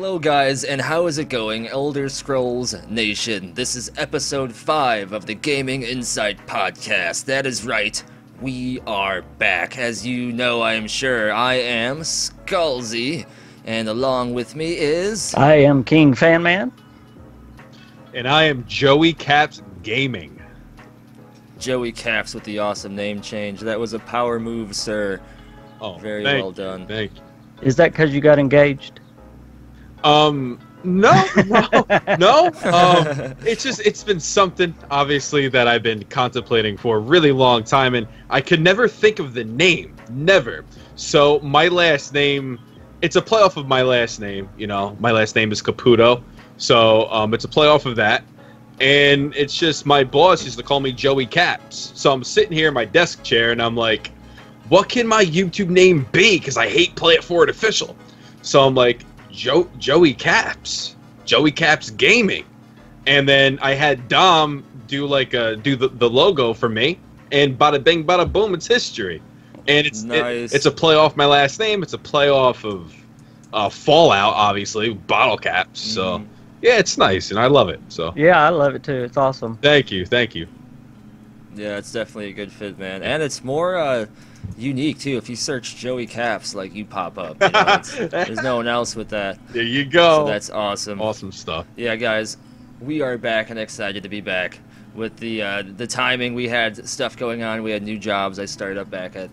Hello guys, and how is it going, Elder Scrolls Nation? This is episode 5 of the Gaming InSight podcast. That is right, we are back. As you know, I am sure, I am Skullzi, and along with me is... I am KingFanMan. And I am Joey Caps Gaming. Joey Caps with the awesome name change. That was a power move, sir. Oh, very well done. Thank you. Is that because you got engaged? No. It's been something, obviously, that I've been contemplating for a really long time, and I could never think of the name. Never. So my last name, it's a playoff of my last name. You know, my last name is Caputo. So it's a playoff of that. And it's just my boss used to call me Joey Caps. So I'm sitting here in my desk chair, and I'm like, what can my YouTube name be? Because I hate Play It Forward Official. So I'm like, Joey Caps. Joey Caps Gaming. And then I had Dom do the logo for me. And bada bing, bada boom, it's history. And it's nice. It's a play off my last name. It's a play off of Fallout, obviously, bottle caps. So yeah, it's nice, and I love it. So Yeah, I love it too. It's awesome. thank you. Yeah, it's definitely a good fit, man. And it's more unique, too. If you search Joey Caps, like, you pop up. You know, there's no one else with that. There you go. So that's awesome. Awesome stuff. Yeah, guys, we are back and excited to be back. With the timing, we had stuff going on. We had new jobs. I started up back at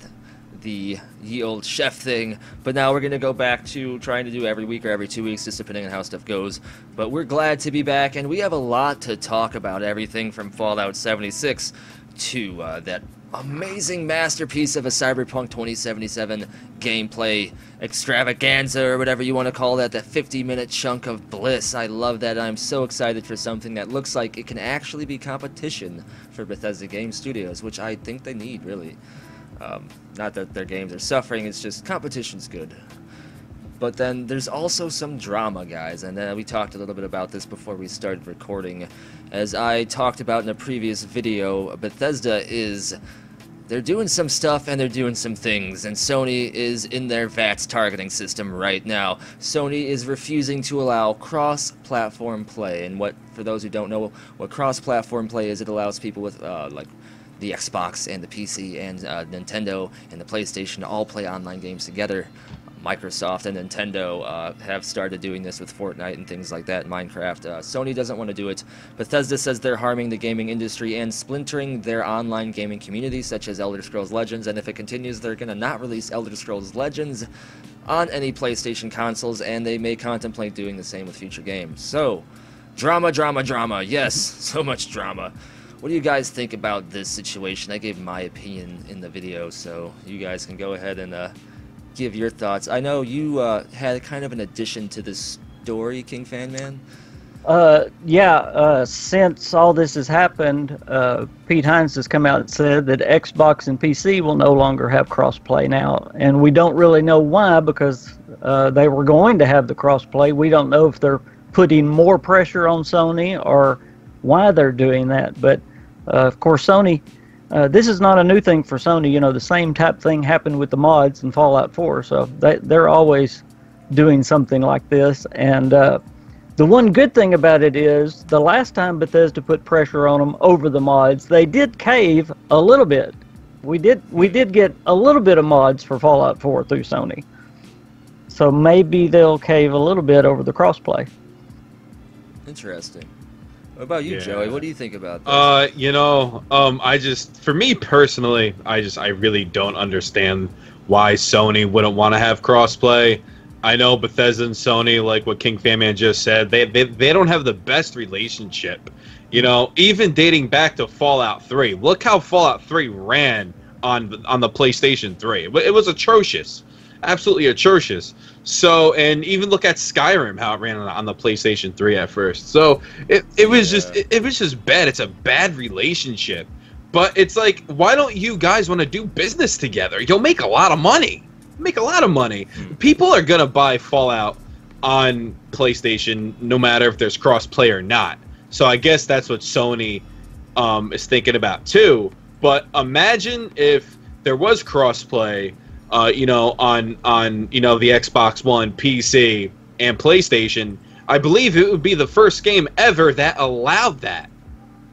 the ye old chef thing. But now we're going to go back to trying to do every week or every 2 weeks, just depending on how stuff goes. But we're glad to be back, and we have a lot to talk about. Everything from Fallout 76 to that amazing masterpiece of a Cyberpunk 2077 gameplay extravaganza, or whatever you want to call that 50-minute chunk of bliss. I love that. I'm so excited for something that looks like it can actually be competition for Bethesda Game Studios, which I think they need, really. Not that their games are suffering, it's just competition's good. But then there's also some drama, guys, and we talked a little bit about this before we started recording. As I talked about in a previous video, Bethesda they're doing some stuff and they're doing some things, and Sony is in their VATS targeting system right now. Sony is refusing to allow cross-platform play, and for those who don't know what cross-platform play is, it allows people with like the Xbox and the PC and Nintendo and the PlayStation to all play online games together. Microsoft and Nintendo have started doing this with Fortnite and things like that, Minecraft. Sony doesn't want to do it. Bethesda says they're harming the gaming industry and splintering their online gaming community, such as Elder Scrolls Legends, and if it continues, they're going to not release Elder Scrolls Legends on any PlayStation consoles, and they may contemplate doing the same with future games. So, drama, yes, so much drama. What do you guys think about this situation? I gave my opinion in the video, so you guys can go ahead and give your thoughts. I know you had kind of an addition to this story, KingFanMan. Since all this has happened, Pete Hines has come out and said that Xbox and PC will no longer have crossplay now, and we don't really know why, because they were going to have the crossplay. We don't know if they're putting more pressure on Sony or why they're doing that, but of course Sony, this is not a new thing for Sony. You know, the same type thing happened with the mods in Fallout 4, so they're always doing something like this. And the one good thing about it is, the last time Bethesda put pressure on them over the mods, they did cave a little bit. We did get a little bit of mods for Fallout 4 through Sony. So maybe they'll cave a little bit over the crossplay. Interesting. What about you, Joey? What do you think about this? For me personally, I really don't understand why Sony wouldn't want to have crossplay. I know Bethesda and Sony, like what KingFanMan just said, they don't have the best relationship. You know, even dating back to Fallout 3. Look how Fallout 3 ran on the PlayStation 3. It was atrocious. Absolutely atrocious. So, and even look at Skyrim, how it ran on the PlayStation 3 at first. So it was just bad. It's a bad relationship. But it's like, why don't you guys want to do business together? You'll make a lot of money. People are gonna buy Fallout on PlayStation no matter if there's cross-play or not. So I guess that's what Sony is thinking about too. But imagine if there was cross-play, on the Xbox One, PC, and PlayStation, I believe it would be the first game ever that allowed that.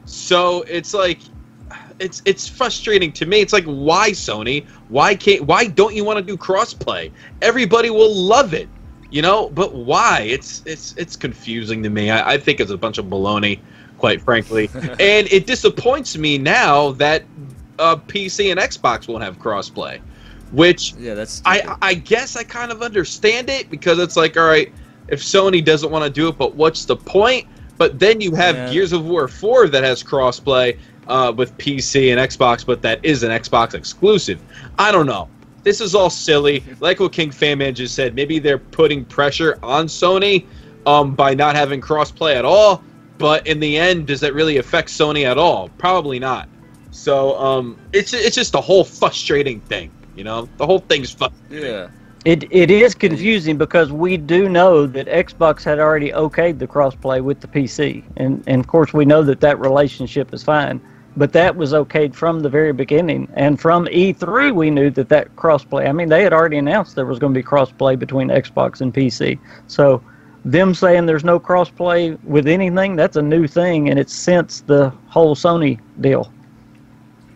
So it's like, it's frustrating to me. It's like, why, Sony? Why don't you want to do crossplay? Everybody will love it, you know. But why? It's confusing to me. I think it's a bunch of baloney, quite frankly. And it disappoints me now that PC and Xbox won't have crossplay. Which, yeah, that's I guess I kind of understand it, because it's like, all right, if Sony doesn't want to do it, but what's the point? But then you have Gears of War 4 that has crossplay with PC and Xbox, but that is an Xbox exclusive. I don't know. This is all silly. Like what KingFanMan just said, maybe they're putting pressure on Sony by not having crossplay at all. But in the end, does that really affect Sony at all? Probably not. So it's just a whole frustrating thing. You know, the whole thing's frustrating. Yeah. It is confusing because we do know that Xbox had already okayed the crossplay with the PC, and of course we know that that relationship is fine, but that was okayed from the very beginning, and from E3 we knew that that crossplay, I mean, they had already announced there was going to be crossplay between Xbox and PC, so them saying there's no crossplay with anything, that's a new thing, and it's since the whole Sony deal.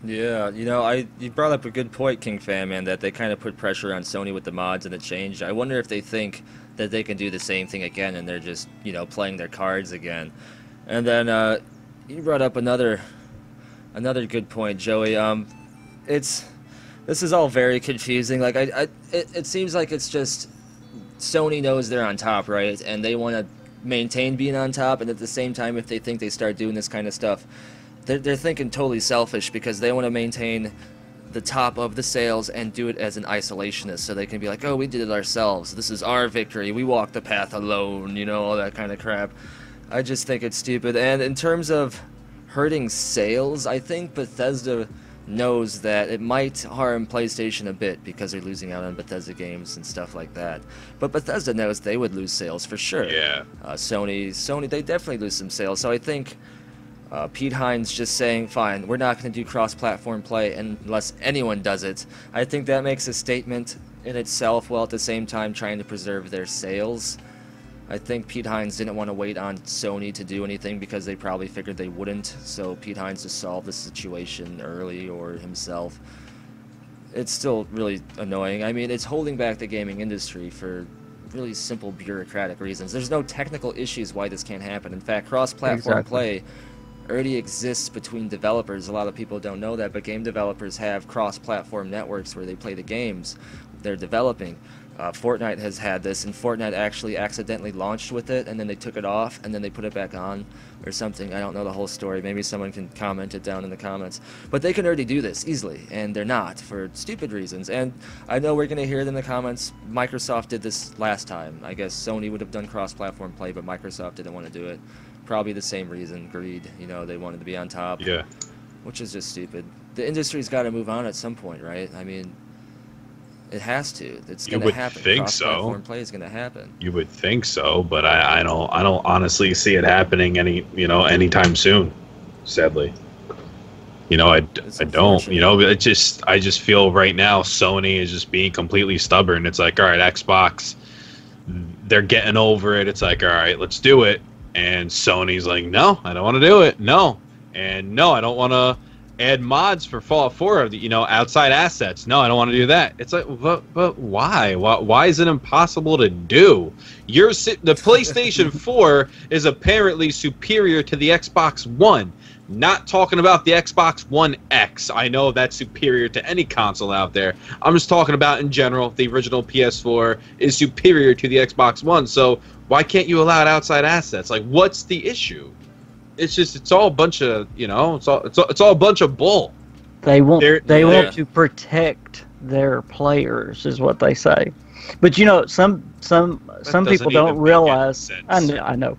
Yeah, you know, you brought up a good point, KingFanMan, that they kind of put pressure on Sony with the mods and the change. I wonder if they think that they can do the same thing again, and they're just, you know, playing their cards again. And then you brought up another good point, Joey. This is all very confusing. Like it seems like it's just Sony knows they're on top, right? And they want to maintain being on top, and at the same time, if they think they start doing this kind of stuff, they're thinking totally selfish, because they want to maintain the top of the sales and do it as an isolationist, so they can be like, oh, we did it ourselves. This is our victory. We walked the path alone, you know, all that kind of crap. I just think it's stupid. And in terms of hurting sales, I think Bethesda knows that it might harm PlayStation a bit because they're losing out on Bethesda games and stuff like that. But Bethesda knows they would lose sales for sure. Yeah. Sony, they definitely lose some sales. So I think Pete Hines just saying, fine, we're not going to do cross-platform play unless anyone does it. I think that makes a statement in itself, while at the same time trying to preserve their sales. I think Pete Hines didn't want to wait on Sony to do anything because they probably figured they wouldn't. So Pete Hines just solved the situation early, or himself. It's still really annoying. I mean, it's holding back the gaming industry for really simple bureaucratic reasons. There's no technical issues why this can't happen. In fact, cross-platform play already exists between developers. A lot of people don't know that, but game developers have cross-platform networks where they play the games they're developing. Fortnite has had this, and Fortnite actually accidentally launched with it, and then they took it off, and then they put it back on, or something. I don't know the whole story. Maybe someone can comment it down in the comments. But they can already do this easily, and they're not, for stupid reasons. And I know we're going to hear it in the comments. Microsoft did this last time. I guess Sony would have done cross-platform play, but Microsoft didn't want to do it. Probably the same reason, greed. You know, they wanted to be on top. Yeah. Which is just stupid. The industry's got to move on at some point, right? I mean, it has to. It's going to happen. You would think so. Cross-platform play is going to happen. You would think so, but I don't honestly see it happening anytime soon. Sadly, I don't. I just feel right now Sony is just being completely stubborn. It's like, all right, Xbox, they're getting over it. It's like, all right, let's do it. And Sony's like, no, I don't want to do it. No. And no, I don't want to add mods for Fallout 4, outside assets. No, I don't want to do that. It's like, but why? Why is it impossible to do? The PlayStation 4 is apparently superior to the Xbox One. Not talking about the Xbox One X. I know that's superior to any console out there. I'm just talking about in general. The original PS4 is superior to the Xbox One. So why can't you allow outside assets? Like, what's the issue? It's all a bunch of, it's all a bunch of bull. They want to protect their players, is what they say. But some people don't realize. I know,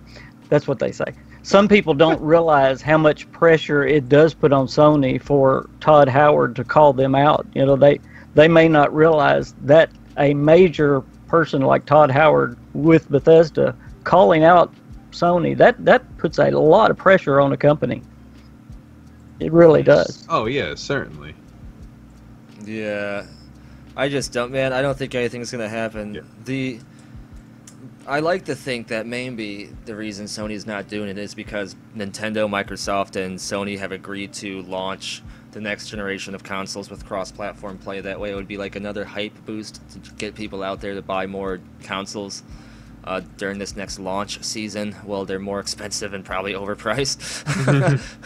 that's what they say. Some people don't realize how much pressure it does put on Sony for Todd Howard to call them out. They may not realize that a major person like Todd Howard with Bethesda calling out Sony, that puts a lot of pressure on a company. It really does. Oh yeah, certainly. Yeah, I just don't, man. I don't think anything's gonna happen. Yeah. I like to think that maybe the reason Sony's not doing it is because Nintendo, Microsoft, and Sony have agreed to launch the next generation of consoles with cross-platform play. That way it would be like another hype boost to get people out there to buy more consoles during this next launch season. Well, they're more expensive and probably overpriced.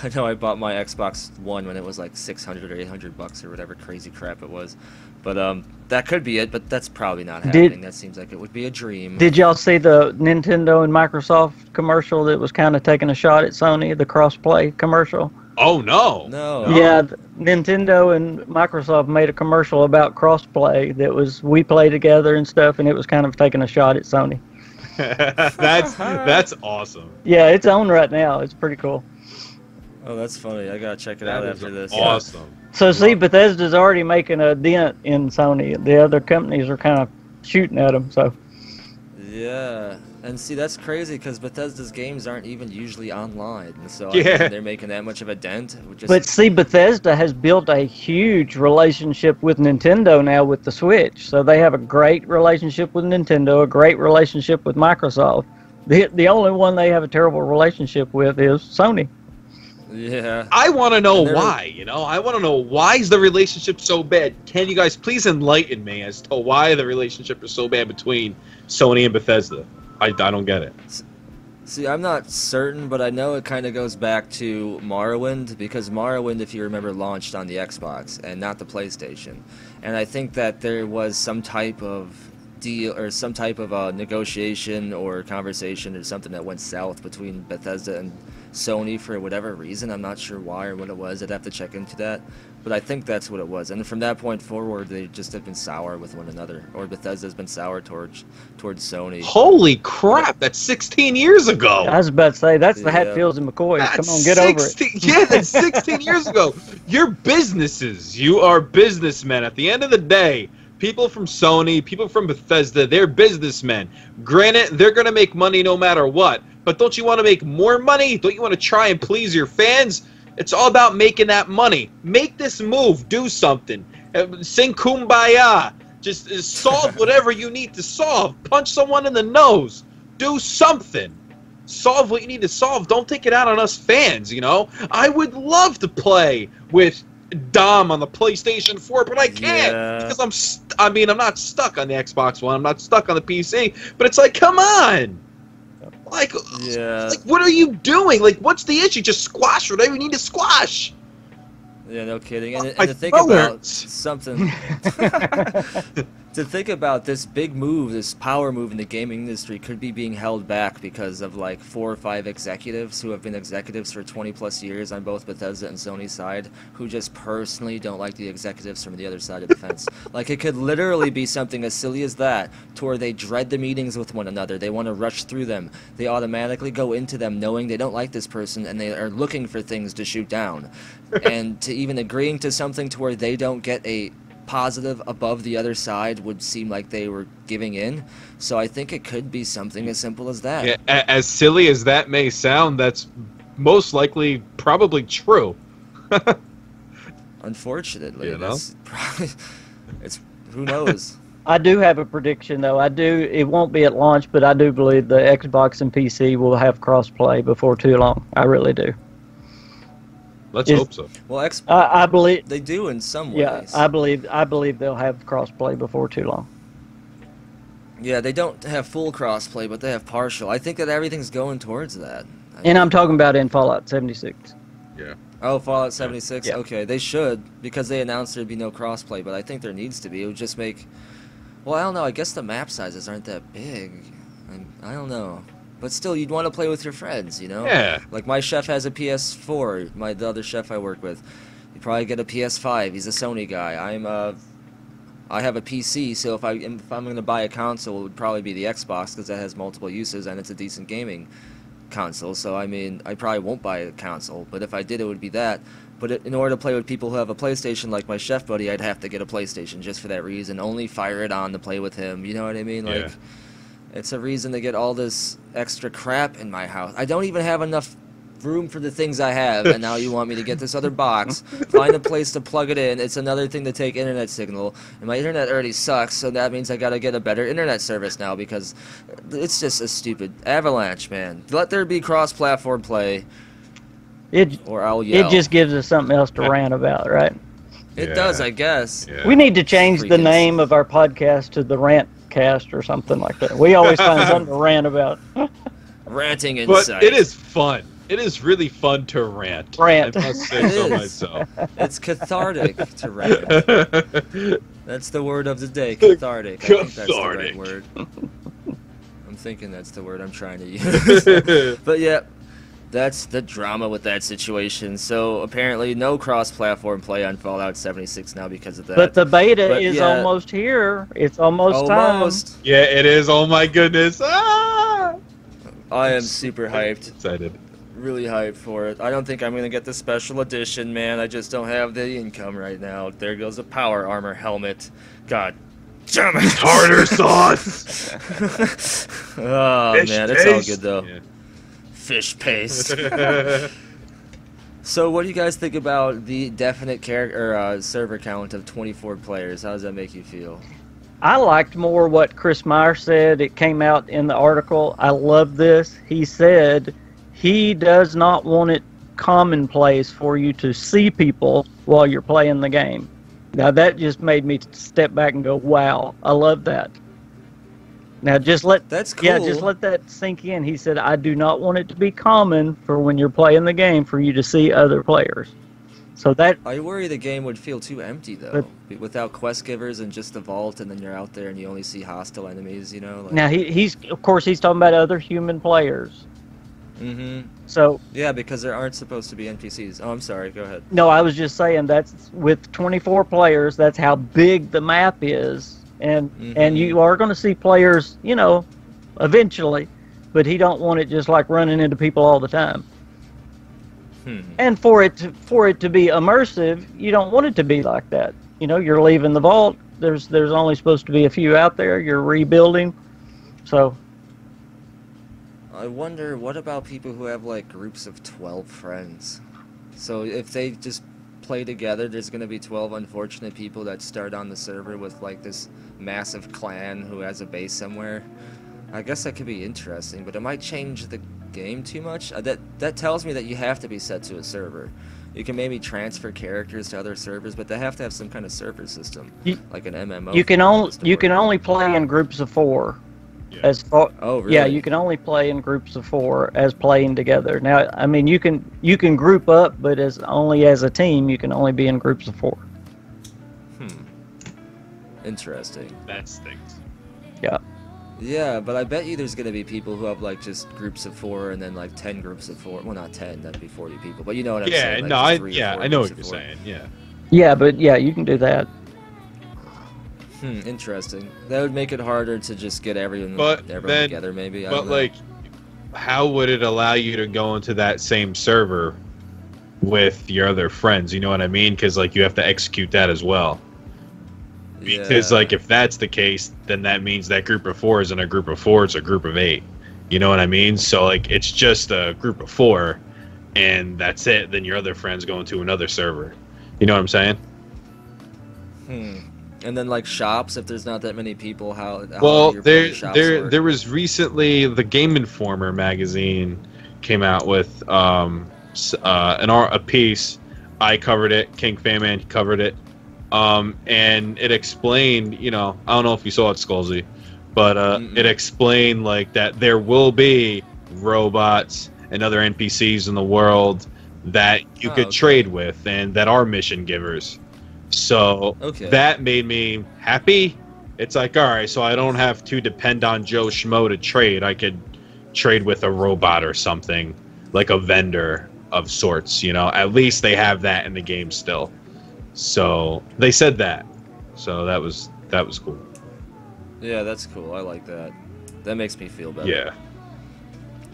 I know I bought my Xbox One when it was like $600 or $800 or whatever crazy crap it was. But that could be it, but that's probably not happening. That seems like it would be a dream. Did y'all see the Nintendo and Microsoft commercial that was kind of taking a shot at Sony, the cross-play commercial? Oh, no. No. Yeah, Nintendo and Microsoft made a commercial about cross-play that was we play together and stuff, and it was kind of taking a shot at Sony. That's awesome. Yeah, it's on right now. It's pretty cool. Oh, that's funny. I gotta check it out after this. Awesome. So see, Bethesda's already making a dent in Sony. The other companies are kind of shooting at them. So Yeah, and see, that's crazy because Bethesda's games aren't even usually online, so I Yeah. mean, they're making that much of a dent. But see, Bethesda has built a huge relationship with Nintendo now with the Switch. So they have a great relationship with Nintendo, a great relationship with Microsoft. The only one they have a terrible relationship with is Sony. Yeah. I want to know And they're- why, I want to know why is the relationship so bad? Can you guys please enlighten me as to why the relationship is so bad between Sony and Bethesda? I don't get it. See, I'm not certain, but I know it kind of goes back to Morrowind, because Morrowind, if you remember, launched on the Xbox and not the PlayStation. And I think that there was some type of deal or some type of negotiation or conversation or something that went south between Bethesda and Sony for whatever reason. I'm not sure why or what it was. I'd have to check into that. But I think that's what it was. And from that point forward, they just have been sour with one another. Or Bethesda's been sour towards Sony. Holy crap, that's 16 years ago. I was about to say, that's the Yeah. Hatfields and McCoys. That's Come on, get over it. 16 Yeah, that's 16 years ago. You're businesses. You are businessmen. At the end of the day, people from Sony, people from Bethesda, they're businessmen. Granted, they're going to make money no matter what. But don't you want to make more money? Don't you want to try and please your fans? It's all about making that money. Make this move. Do something. Sing Kumbaya. Just solve whatever you need to solve. Punch someone in the nose. Do something. Solve what you need to solve. Don't take it out on us fans, I would love to play with Dom on the PlayStation 4, but I can't because I'm not stuck on the Xbox One. I'm not stuck on the PC. But it's like, come on. Like, what are you doing? Like, what's the issue? Just squash whatever you need to squash. Yeah, no kidding. And My to think throat about hurts. something, to think about this big move, this power move in the gaming industry could be being held back because of like 4 or 5 executives who have been executives for 20 plus years on both Bethesda and Sony's side, who just personally don't like the executives from the other side of the fence. Like, it could literally be something as silly as that, to where they dread the meetings with one another. They want to rush through them. They automatically go into them knowing they don't like this person, and they are looking for things to shoot down. And to even agreeing to something to where they don't get a positive above the other side would seem like they were giving in. So I think it could be something as simple as that. Yeah, as silly as that may sound, that's most likely probably true. Unfortunately, You know? that's probably, it's who knows. I do have a prediction, though. It won't be at launch, but I do believe the Xbox and PC will have cross-play before too long. I really do. Let's hope so. Well, I believe. they do in some ways. Yeah, I believe they'll have cross-play before too long. Yeah, they don't have full crossplay, but they have partial. I think that everything's going towards that. And I'm talking about in Fallout 76. Yeah. Oh, Fallout 76? Yeah. Okay, they should, because they announced there'd be no crossplay, but I think there needs to be. It would just make... Well, I don't know, I guess the map sizes aren't that big. I don't know. But still, you'd want to play with your friends, Yeah. Like, my chef has a PS4, the other chef I work with. He'd probably get a PS5, he's a Sony guy. I have a PC, so if I'm going to buy a console, it would probably be the Xbox, because that has multiple uses, and it's a decent gaming console. So, I mean, I probably won't buy a console, but if I did, it would be that. But in order to play with people who have a PlayStation, like my chef buddy, I'd have to get a PlayStation just for that reason. Only fire it on to play with him, you know what I mean? Like, Yeah. it's a reason to get all this extra crap in my house. I don't even have enough room for the things I have, and now you want me to get this other box, find a place to plug it in. It's another thing to take internet signal, and my internet already sucks, so that means I gotta get a better internet service now, because it's just a stupid avalanche, man. Let there be cross-platform play, or I'll yell. It just gives us something else to rant about, right? It does, I guess. Yeah. We need to change the name of our podcast to the Rant Cast or something like that. We always find something to rant about. Ranting InSight. But it is fun. It is really fun to rant. Rant. I must say so myself. It's cathartic to rant. That's the word of the day, cathartic. I think that's the right word. I'm thinking that's the word I'm trying to use. But yeah, that's the drama with that situation. So apparently no cross-platform play on Fallout 76 now because of that. But the beta is almost here. It's almost time. Yeah, it is. Oh my goodness. Ah! I am super hyped. Excited. Really hyped for it. I don't think I'm going to get the special edition, man. I just don't have the income right now. There goes a power armor helmet. God damn it. Tartar sauce. Oh, Fish man. paste. It's all good, though. Yeah. Fish paste. So what do you guys think about the definite server count of 24 players? How does that make you feel? I liked more what Chris Meyer said. It came out in the article. I love this. He said he does not want it commonplace for you to see people while you're playing the game. Now that just made me step back and go, wow, I love that. Now just let That's cool. Yeah, just let that sink in. He said, I do not want it to be common for when you're playing the game for you to see other players. So that I worry the game would feel too empty though, without quest givers and just the vault, and then you're out there and you only see hostile enemies. You know. Like... Now he's of course he's talking about other human players. Mm-hmm. So yeah, because there aren't supposed to be NPCs. Oh, I'm sorry. Go ahead. No, I was just saying that's with 24 players. That's how big the map is, and you are going to see players, you know, eventually, but he don't want it just like running into people all the time. And for it to be immersive, you don't want it to be like that. You know, you're leaving the vault. There's only supposed to be a few out there. You're rebuilding, so. I wonder, what about people who have like groups of 12 friends? So if they just play together, there's going to be 12 unfortunate people that start on the server with like this massive clan who has a base somewhere. I guess that could be interesting, but it might change the game too much. That tells me that you have to be set to a server. You can maybe transfer characters to other servers, but they have to have some kind of server system, like an MMO. You can only play in groups of 4. Yeah. Oh, really? Yeah, you can only play in groups of 4 as playing together. Now, I mean, you can group up, but only as a team, you can only be in groups of 4. Interesting. That stinks. Yeah. Yeah, but I bet you there's going to be people who have like just groups of 4 and then like 10 groups of 4. Well, not 10, that'd be 40 people. But you know what I'm saying? Like I know what you're saying. Yeah. Yeah, but yeah, you can do that. Interesting. That would make it harder to just get everyone together, maybe. But like, how would it allow you to go into that same server with your other friends? You know what I mean? Because like you have to execute that as well. Because like if that's the case, then that means that group of 4 isn't a group of 4; it's a group of 8. You know what I mean? So like it's just a group of 4, and that's it. Then your other friends go into another server. You know what I'm saying? And then like shops, if there's not that many people, how well there was recently the Game Informer magazine came out with a piece. I covered it. KingFanMan covered it. And it explained, you know, I don't know if you saw it, Skullzi, but it explained like that there will be robots and other NPCs in the world that you could trade with and that are mission givers. So that made me happy. It's like, all right, so I don't have to depend on Joe Schmo to trade. I could trade with a robot or something, like a vendor of sorts, you know. At least they have that in the game still. So they said that. So that was cool. Yeah, that's cool. I like that. That makes me feel better. Yeah.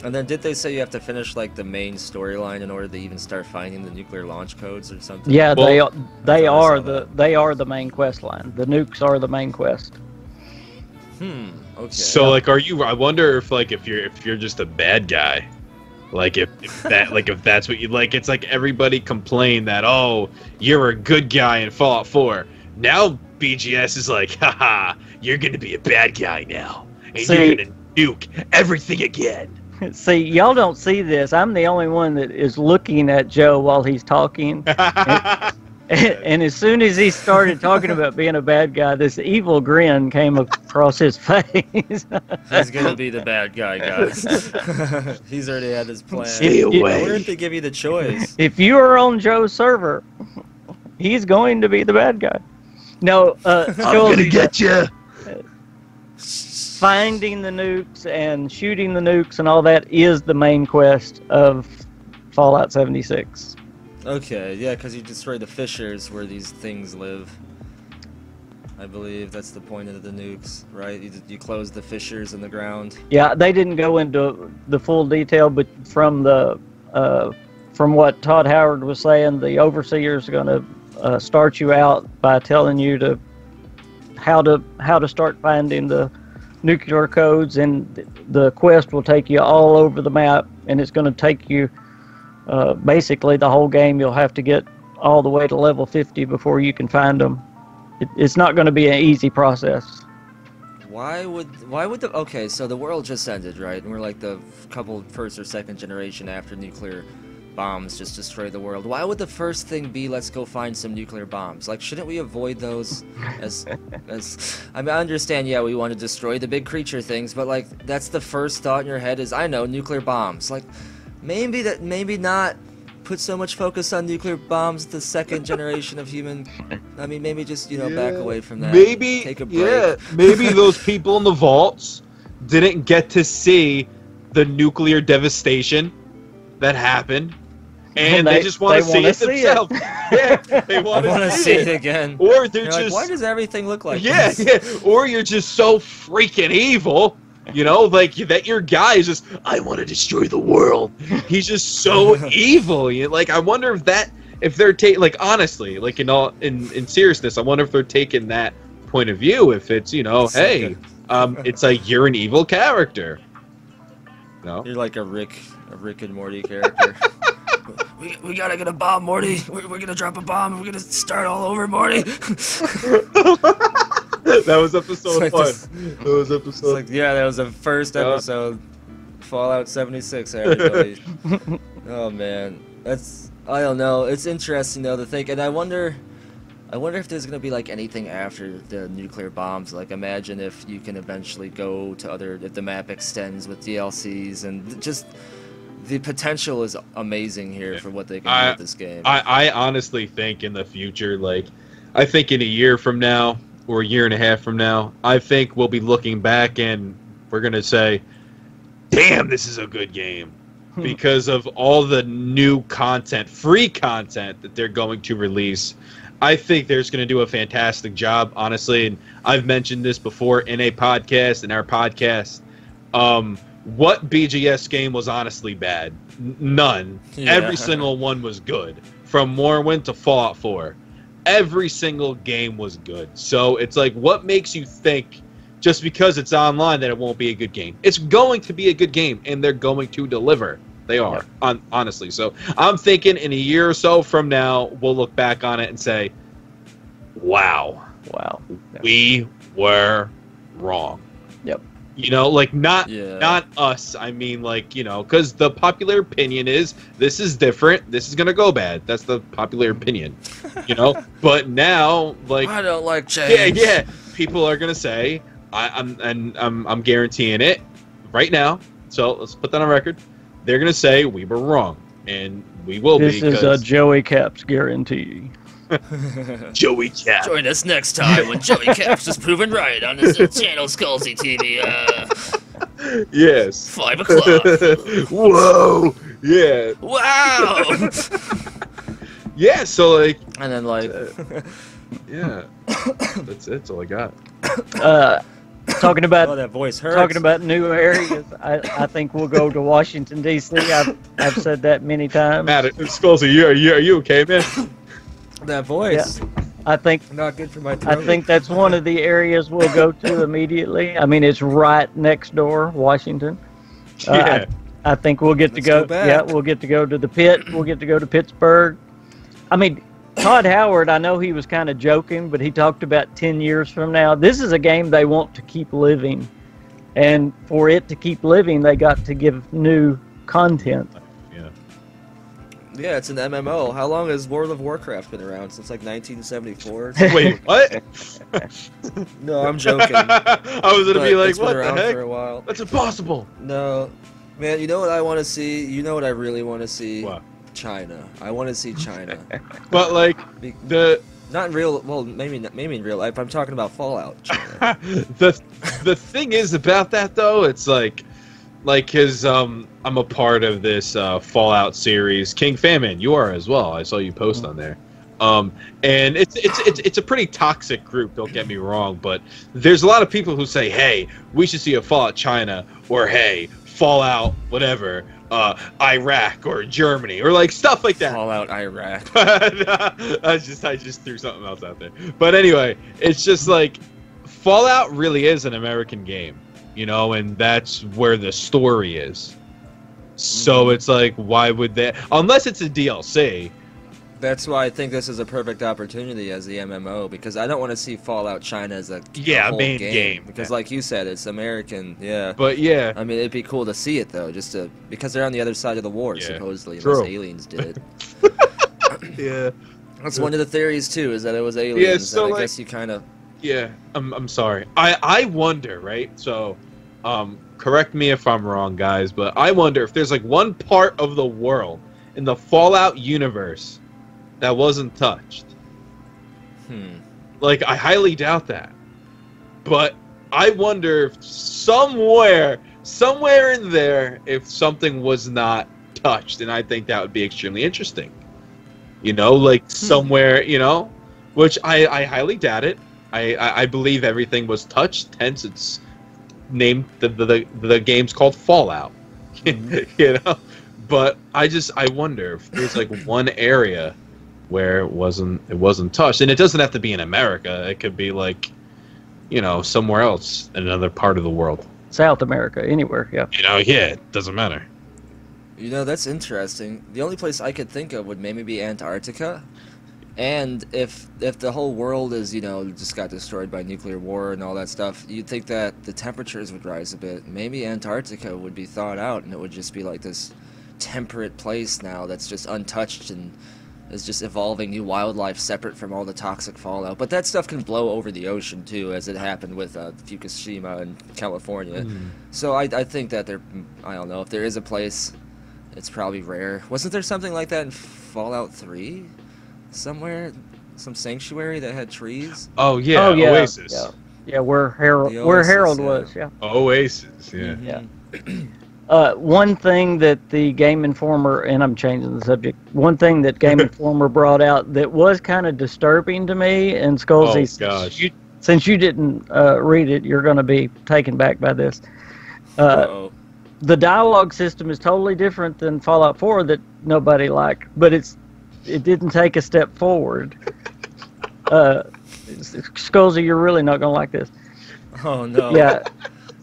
And then did they say you have to finish like the main storyline in order to even start finding the nuclear launch codes or something? Yeah, they are the main quest line. The nukes are the main quest. Okay. So like, I wonder if like if you're just a bad guy, Like if that's what you like, it's like everybody complained that, oh, you're a good guy in Fallout 4. Now BGS is like, haha, you're gonna be a bad guy now, and you're gonna nuke everything again. See, y'all don't see this. I'm the only one that is looking at Joe while he's talking. And as soon as he started talking about being a bad guy, this evil grin came across his face. He's gonna be the bad guy, guys. He's already had his plan. Stay away. Where did they give you the choice? If you are on Joe's server, he's going to be the bad guy. No, I'm gonna get you. Finding the nukes and shooting the nukes and all that is the main quest of Fallout 76. Okay, yeah, because you destroy the fissures where these things live. I believe that's the point of the nukes, right? You close the fissures in the ground. Yeah, they didn't go into the full detail, but from what Todd Howard was saying, the overseer's going to start you out by telling you how to start finding the nuclear codes, and the quest will take you all over the map, and it's going to take you basically the whole game. You'll have to get all the way to level 50 before you can find them. It's not going to be an easy process. Why would the okay? So the world just ended, right? And we're like the couple first or second generation after nuclear bombs just destroy the world. Why would the first thing be, let's go find some nuclear bombs? Like, shouldn't we avoid those? as I mean, I understand, yeah, we want to destroy the big creature things, but like that's the first thought in your head is, I know, nuclear bombs. Like, maybe not put so much focus on nuclear bombs, the second generation of human. I mean, maybe just, back away from that. Maybe, take a break. yeah, maybe those people in the vaults didn't get to see the nuclear devastation that happened, and they just want to see it themselves. Yeah, they want to see it again. Or they're just like, why does everything look like this? Yeah, or you're just so freaking evil. Like that your guy is just, I want to destroy the world. He's just so evil. Like, I wonder if they're taking, like, honestly, like, in seriousness, I wonder if they're taking that point of view. If it's, hey, it's like you're an evil character. No, you're like a Rick and Morty character. we gotta get a bomb, Morty. We're gonna drop a bomb. And we're gonna start all over, Morty. That was episode 1. That was episode. Like, yeah, that was the first episode. Fallout 76, everybody. Oh man, I don't know. It's interesting though to think, and I wonder if there's gonna be like anything after the nuclear bombs. Like, imagine if you can eventually go to if the map extends with DLCs, and just the potential is amazing here for what they can do with this game. I honestly think in the future, like, I think in a year from now, or a year and a half from now, I think we'll be looking back and we're going to say, damn, this is a good game. Because of all the new content, free content that they're going to release. I think they're going to do a fantastic job, honestly. And I've mentioned this before in our podcast. What BGS game was honestly bad? None. Yeah. Every single one was good. From Morrowind to Fallout 4. Every single game was good. So it's like, what makes you think just because it's online that it won't be a good game? It's going to be a good game, and they're going to deliver. They are, honestly. So I'm thinking in a year or so from now, we'll look back on it and say, wow, we were wrong. Yep. Like, not us. I mean, like, because the popular opinion is this is different. This is gonna go bad. That's the popular opinion. But now, like, I don't like change. Yeah. People are gonna say, I'm guaranteeing it right now. So let's put that on record. They're gonna say we were wrong, and we will be. This is a Joey Caps guarantee. Joey Caps. Join us next time when Joey Caps is proven right on his channel Skullzi TV. Yes. 5 o'clock. Whoa. Yeah. Wow. Yeah. So, like. And then, like. Yeah. That's it. That's all I got. Talking about that voice hurts. Talking about new areas, I think we'll go to Washington D.C. I've said that many times. Matt, Skullzi, are you okay, man? That voice. Yeah. I think not good for my throat. I think that's one of the areas we'll go to immediately. I mean, it's right next door, Washington. Yeah. I think we'll get to Let's go. go back. Yeah, we'll get to go to the pit. We'll get to go to Pittsburgh. I mean, Todd Howard, I know he was kind of joking, but he talked about 10 years from now. This is a game they want to keep living. And for it to keep living, they got to give new content. Yeah. Yeah, it's an MMO. How long has World of Warcraft been around? Since like 1974? Wait, what? No, I'm joking. I was gonna be like, It's been what the around heck? for a while. That's impossible. No. Man, you know what I want to see? You know what I really want to see? What? China. I want to see China. But like Be- the Not in real. Well, maybe in real life. I'm talking about Fallout. China. the thing is about that though, it's like his I'm a part of this Fallout series. KingFanMan, you are as well. I saw you post on there. And it's a pretty toxic group. Don't get me wrong, but there's a lot of people who say, "Hey, we should see a Fallout China," or "Hey, Fallout whatever, Iraq or Germany," or like stuff like that. Fallout Iraq. I just threw something else out there. But anyway, it's just like Fallout really is an American game, you know, and that's where the story is. So it's like, why would they? Unless it's a DLC. That's why I think this is a perfect opportunity as the MMO, because I don't want to see Fallout China as a whole main game. because like you said, it's American. Yeah. But yeah, I mean, it'd be cool to see it though, because they're on the other side of the war, Yeah, supposedly, true. unless aliens did it. yeah, That's one of the theories too, is that it was aliens. Yeah, so, and I like- guess you kind of. yeah. I'm sorry. I wonder, right? So, correct me if I'm wrong, guys, but I wonder if there's like one part of the world in the Fallout universe that wasn't touched. Like, I highly doubt that. But I wonder if somewhere in there, if something was not touched, and I think that would be extremely interesting. You know, like somewhere, you know, which I highly doubt it. I believe everything was touched, hence it's named the game's called Fallout. You know, but I wonder if there's like one area where it wasn't touched, and it doesn't have to be in America. It could be like, you know, somewhere else in another part of the world. South America, anywhere, yeah. You know, yeah, it doesn't matter. You know, that's interesting. The only place I could think of would maybe be Antarctica. And if the whole world is, you know, just got destroyed by nuclear war and all that stuff, you'd think that the temperatures would rise a bit. Maybe Antarctica would be thawed out, and it would just be like this temperate place now that's just untouched and is just evolving new wildlife separate from all the toxic fallout. But that stuff can blow over the ocean too, as it happened with Fukushima in California. So I think that I don't know, if there is a place, it's probably rare. Wasn't there something like that in Fallout 3? Somewhere? Some sanctuary that had trees? Oh yeah, Oasis. Yeah, where Harold The where Oasis, Harold yeah. was, yeah. Oasis, yeah. Mhm. One thing that the Game Informer, and I'm changing the subject, one thing that Game Informer brought out that was kind of disturbing to me, and Skullzi, Oh, gosh. since you didn't read it, you're going to be taken back by this. Uh-oh. The dialogue system is totally different than Fallout 4 that nobody liked, but it didn't take a step forward. Skullzi, you're really not going to like this. Oh no. Yeah.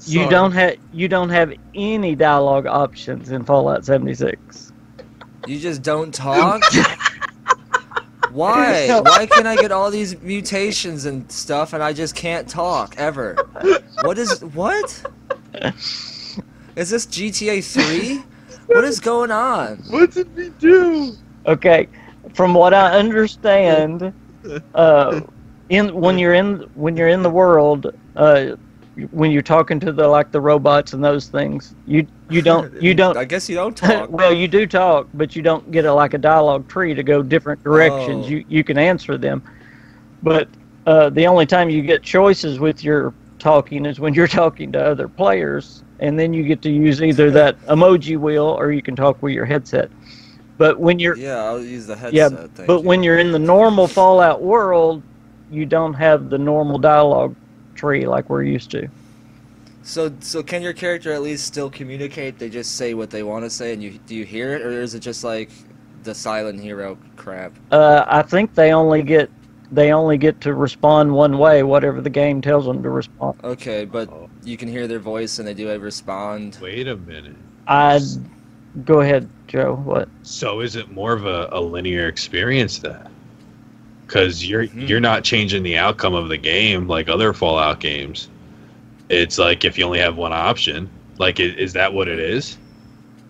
You Sorry. don't have any dialogue options in Fallout 76. You just don't talk? Why? No. Why can I get all these mutations and stuff and I just can't talk ever? What? Is this GTA 3? What is going on? What did we do? Okay, from what I understand, when you're in the world, when you're talking to the robots and those things, you don't. I guess you don't talk. Well, you do talk, but you don't get a dialogue tree to go different directions. Oh. You can answer them, but the only time you get choices with your talking is when you're talking to other players, and then you get to use either that emoji wheel or you can talk with your headset. But when you're Yeah, I'll use the headset. yeah, thank but you. when you're in the normal Fallout world, you don't have the normal dialogue tree like we're used to. So can your character at least still communicate? They just say what they want to say, and do you hear it, or is it just like the silent hero crap? I think they only get to respond one way, whatever the game tells them to respond. Okay, but you can hear their voice and they do respond. Wait a minute. I go ahead, Joe. What? So is it more of a linear experience then? Because you're not changing the outcome of the game like other Fallout games. It's like if you only have one option. Like, is that what it is?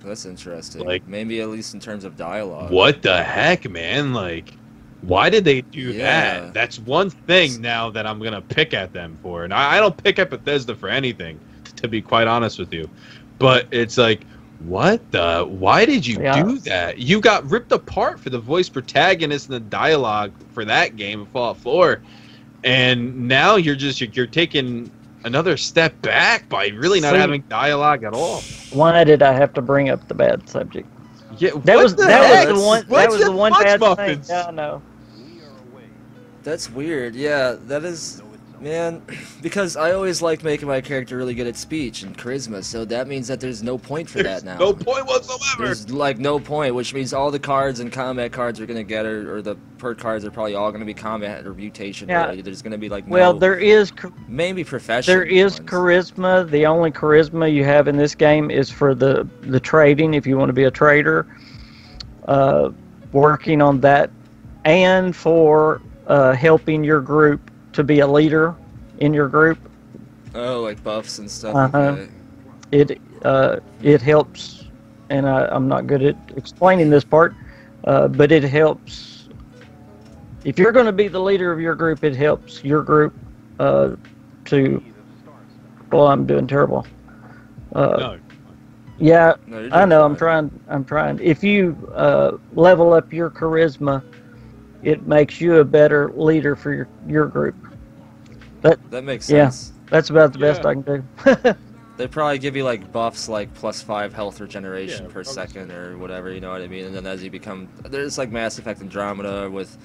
That's interesting. Like, maybe at least in terms of dialogue. What the heck, man? Like, why did they do that? That's one thing now that I'm gonna pick at them for, and I don't pick at Bethesda for anything, to be quite honest with you. But it's like, what the? Why did you do that? You got ripped apart for the voice protagonist and the dialogue for that game of Fallout 4, and now you're taking another step back by really not having dialogue at all. Why did I have to bring up the bad subject? Yeah, that was the one bad thing. Yeah, no. That's weird. Yeah, that is, man. Because I always liked making my character really good at speech and charisma, so that means that there's no point for that now. No point whatsoever. There's like no point, which means all the cards and combat cards are gonna get, or the perk cards are probably all gonna be combat or mutation related. There's gonna be like there is maybe professional. There is charisma. The only charisma you have in this game is for the trading. If you want to be a trader, working on that, and for helping your group to be a leader in your group. Oh, like buffs and stuff. Okay. It helps, and I'm not good at explaining this part, but it helps. If you're going to be the leader of your group, it helps your group to. Well, I'm doing terrible. No. Yeah, no, I know. I'm trying. If you level up your charisma, it makes you a better leader for your group. That makes sense. Yeah, that's about the best I can do. They probably give you like buffs like +5 health regeneration per second or whatever, you know what I mean? And then as you become, there's like Mass Effect Andromeda with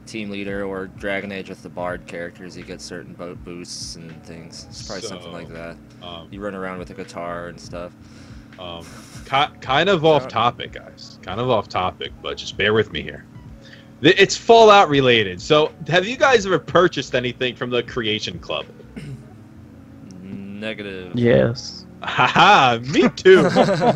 Team Leader or Dragon Age with the Bard characters, you get certain boosts and things. It's probably something like that. You run around with a guitar and stuff. Kind of off topic, guys. Kind of off topic, but just bear with me here. It's Fallout related. So, have you guys ever purchased anything from the Creation Club? Negative. Yes. Haha, me too.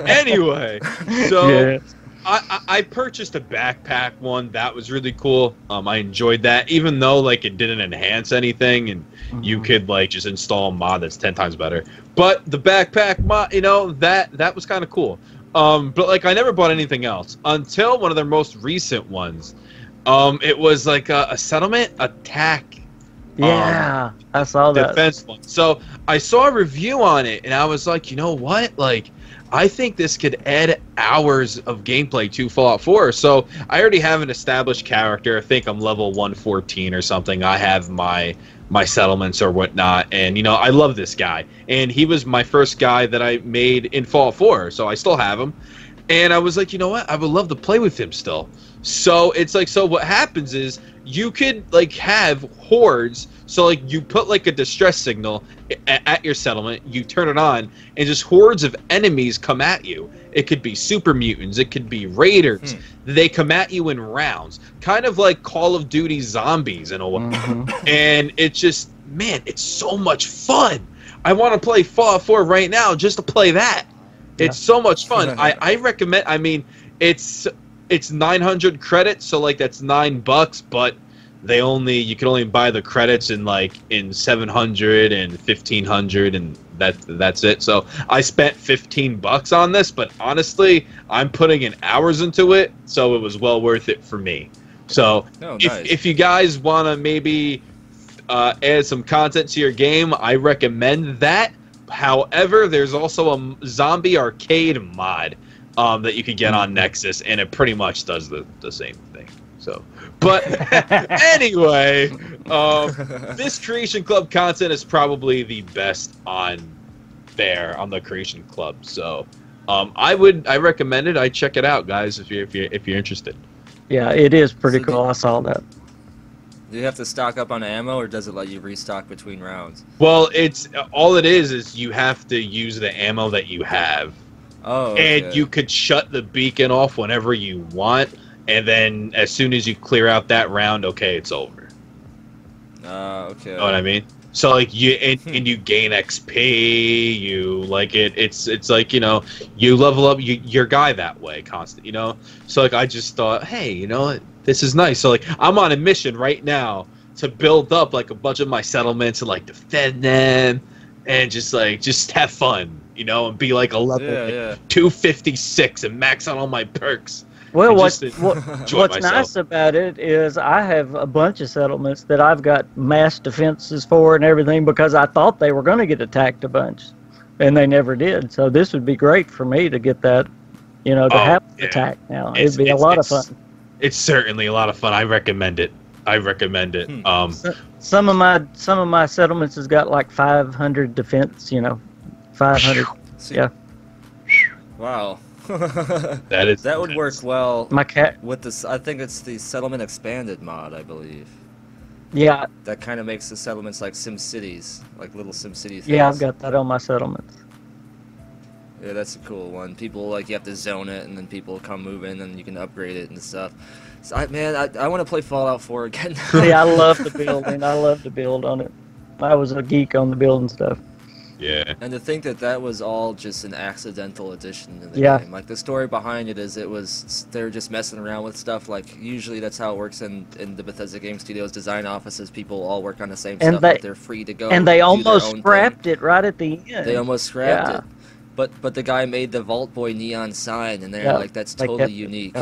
Anyway, so I purchased a backpack one that was really cool. I enjoyed that, even though like it didn't enhance anything, and you could like just install a mod that's 10 times better. But the backpack mod, you know, that was kind of cool. But like I never bought anything else until one of their most recent ones. It was like a settlement attack. Yeah, I saw that. Defense one. So I saw a review on it, and I was like, you know what? Like, I think this could add hours of gameplay to Fallout 4. So I already have an established character. I think I'm level 114 or something. I have my settlements or whatnot, and you know, I love this guy. And he was my first guy that I made in Fallout 4, so I still have him. And I was like, you know what? I would love to play with him still. So it's like, so what happens is you could like have hordes. So like you put like a distress signal at your settlement, you turn it on, and just hordes of enemies come at you. It could be super mutants, it could be raiders. They come at you in rounds, kind of like Call of Duty zombies in a way. And it's just, man, it's so much fun. I want to play Fallout 4 right now just to play that. It's so much fun. I recommend. I mean, it's 900 credits, so like that's $9, but you can only buy the credits in 700 and 1500, and that's it. So I spent $15 on this, but honestly, I'm putting in hours into it, so it was well worth it for me. So if you guys want to maybe add some content to your game, I recommend that. However, there's also a zombie arcade mod that you could get on Nexus, and it pretty much does the same thing. So, but anyway, this Creation Club content is probably the best on the Creation Club. So, I recommend it. I check it out, guys, if you're interested. Yeah, it is pretty cool. I saw that. Do you have to stock up on ammo, or does it let you restock between rounds? Well, all it is you have to use the ammo that you have. Oh, okay. And you could shut the beacon off whenever you want, and then as soon as you clear out that round, okay, it's over. Okay. Know what I mean? So like and you gain XP, you like it's like, you know, you level up your guy that way constant, you know. So like I just thought, hey, you know, this is nice. So like I'm on a mission right now to build up like a bunch of my settlements and like defend them and just have fun, you know, and be like a level 256 and max out all my perks. Well, what's nice about it is I have a bunch of settlements that I've got mass defenses for and everything because I thought they were going to get attacked a bunch, and they never did. So this would be great for me to get that, you know, to have the attack now. It'd be a lot of fun. It's certainly a lot of fun. I recommend it. Some of my settlements has got like 500 defense. You know, 500. Yeah. Wow. that would work well. My cat with this. I think it's the settlement expanded mod, I believe. Yeah. That kind of makes the settlements like Sim Cities, like little Sim City things. Yeah, I've got that on my settlements. Yeah, that's a cool one. People like you have to zone it, and then people come move in, and you can upgrade it and stuff. So I want to play Fallout 4 again. Yeah, I love the building. I love to build on it. I was a geek on the building stuff. Yeah. And to think that was all just an accidental addition to the game. Like the story behind it is they're just messing around with stuff. Like usually that's how it works in the Bethesda Game Studios design offices. People all work on the same stuff, but they're free to go. And they almost scrapped it right at the end. They almost scrapped it. But the guy made the Vault Boy neon sign, and they're like, that's totally unique.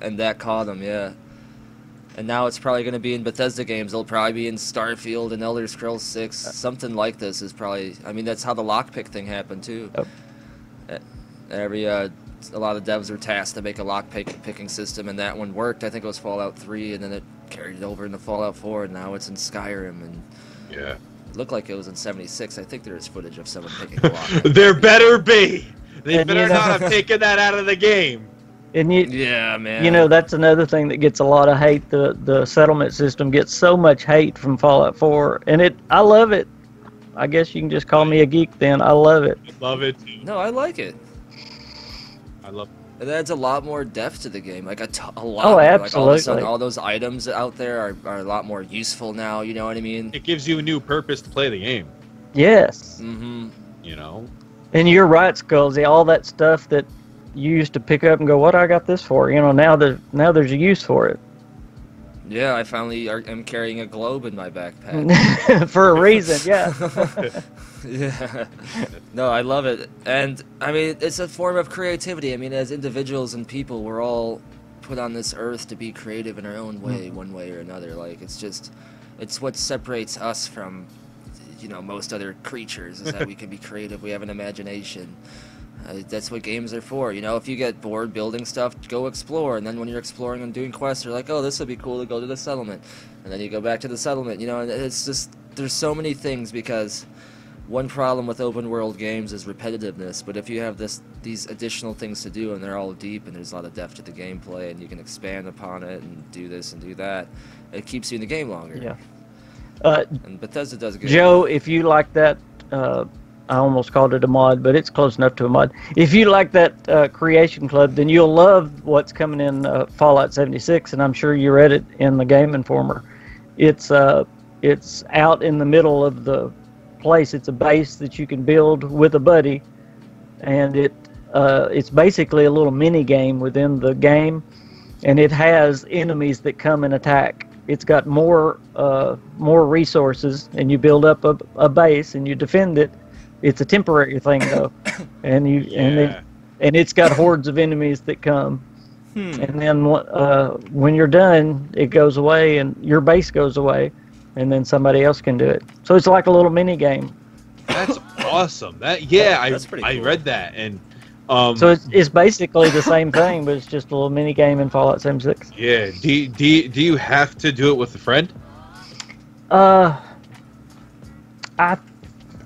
And that caught him, And now it's probably going to be in Bethesda games. It'll probably be in Starfield and Elder Scrolls 6. Something like this is probably... I mean, that's how the lockpick thing happened, too. A lot of devs were tasked to make a lockpicking system, and that one worked. I think it was Fallout 3, and then it carried it over into Fallout 4, and now it's in Skyrim. And yeah. It looked like it was in 76. I think there is footage of someone picking a lock. There better be! They better not have taken that out of the game. And yeah, man. You know, that's another thing that gets a lot of hate. The settlement system gets so much hate from Fallout 4, and I love it. I guess you can just call me a geek then. I love it. I love it too. No, I like it. I love it. It adds a lot more depth to the game, like a lot. Oh, absolutely. Like all of a sudden, all those items out there are a lot more useful now. You know what I mean? It gives you a new purpose to play the game. Yes. Mm-hmm. You know. And you're right, Skullzi. All that stuff that you used to pick up and go, "What I got this for?" You know, now there's a use for it. Yeah, I finally am carrying a globe in my backpack. For a reason, yeah. Yeah. No, I love it. And, I mean, it's a form of creativity. I mean, as individuals and people, we're all put on this earth to be creative in our own way, one way or another. Like, it's what separates us from, you know, most other creatures, is that we can be creative, we have an imagination. That's what games are for. You know, if you get bored building stuff, go explore. And then when you're exploring and doing quests, you're like, oh, this would be cool to go to the settlement. And then you go back to the settlement. You know, and it's just, there's so many things, because one problem with open world games is repetitiveness. But if you have these additional things to do, and they're all deep, and there's a lot of depth to the gameplay, and you can expand upon it and do this and do that, it keeps you in the game longer. Yeah. And Bethesda does a good Joe, job. if you like that, I almost called it a mod, but it's close enough to a mod. If you like that Creation Club, then you'll love what's coming in Fallout 76, and I'm sure you read it in the Game Informer. It's out in the middle of the place. It's a base that you can build with a buddy, and it's basically a little mini game within the game, and it has enemies that come and attack. It's got more resources, and you build up a base and you defend it. It's a temporary thing though, and it's got hordes of enemies that come, and then when you're done, it goes away, and your base goes away, and then somebody else can do it. So it's like a little mini game. That's awesome. That's pretty cool. I read that, and so it's basically the same thing, but it's just a little mini game in Fallout 76. Yeah. Do you have to do it with a friend?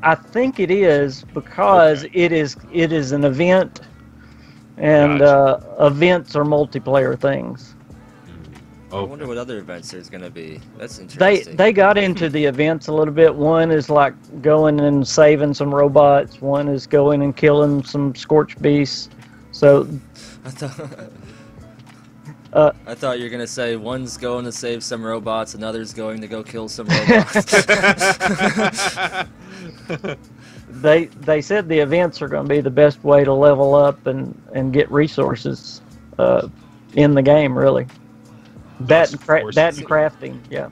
I think it is, because it is an event, and events are multiplayer things. I wonder what other events there's going to be. That's interesting. They got into the events a little bit. One is like going and saving some robots. One is going and killing some scorched beasts. So I thought you were gonna say one's going to save some robots, another's going to go kill some robots. They said the events are going to be the best way to level up and get resources in the game, really. That and crafting, yeah.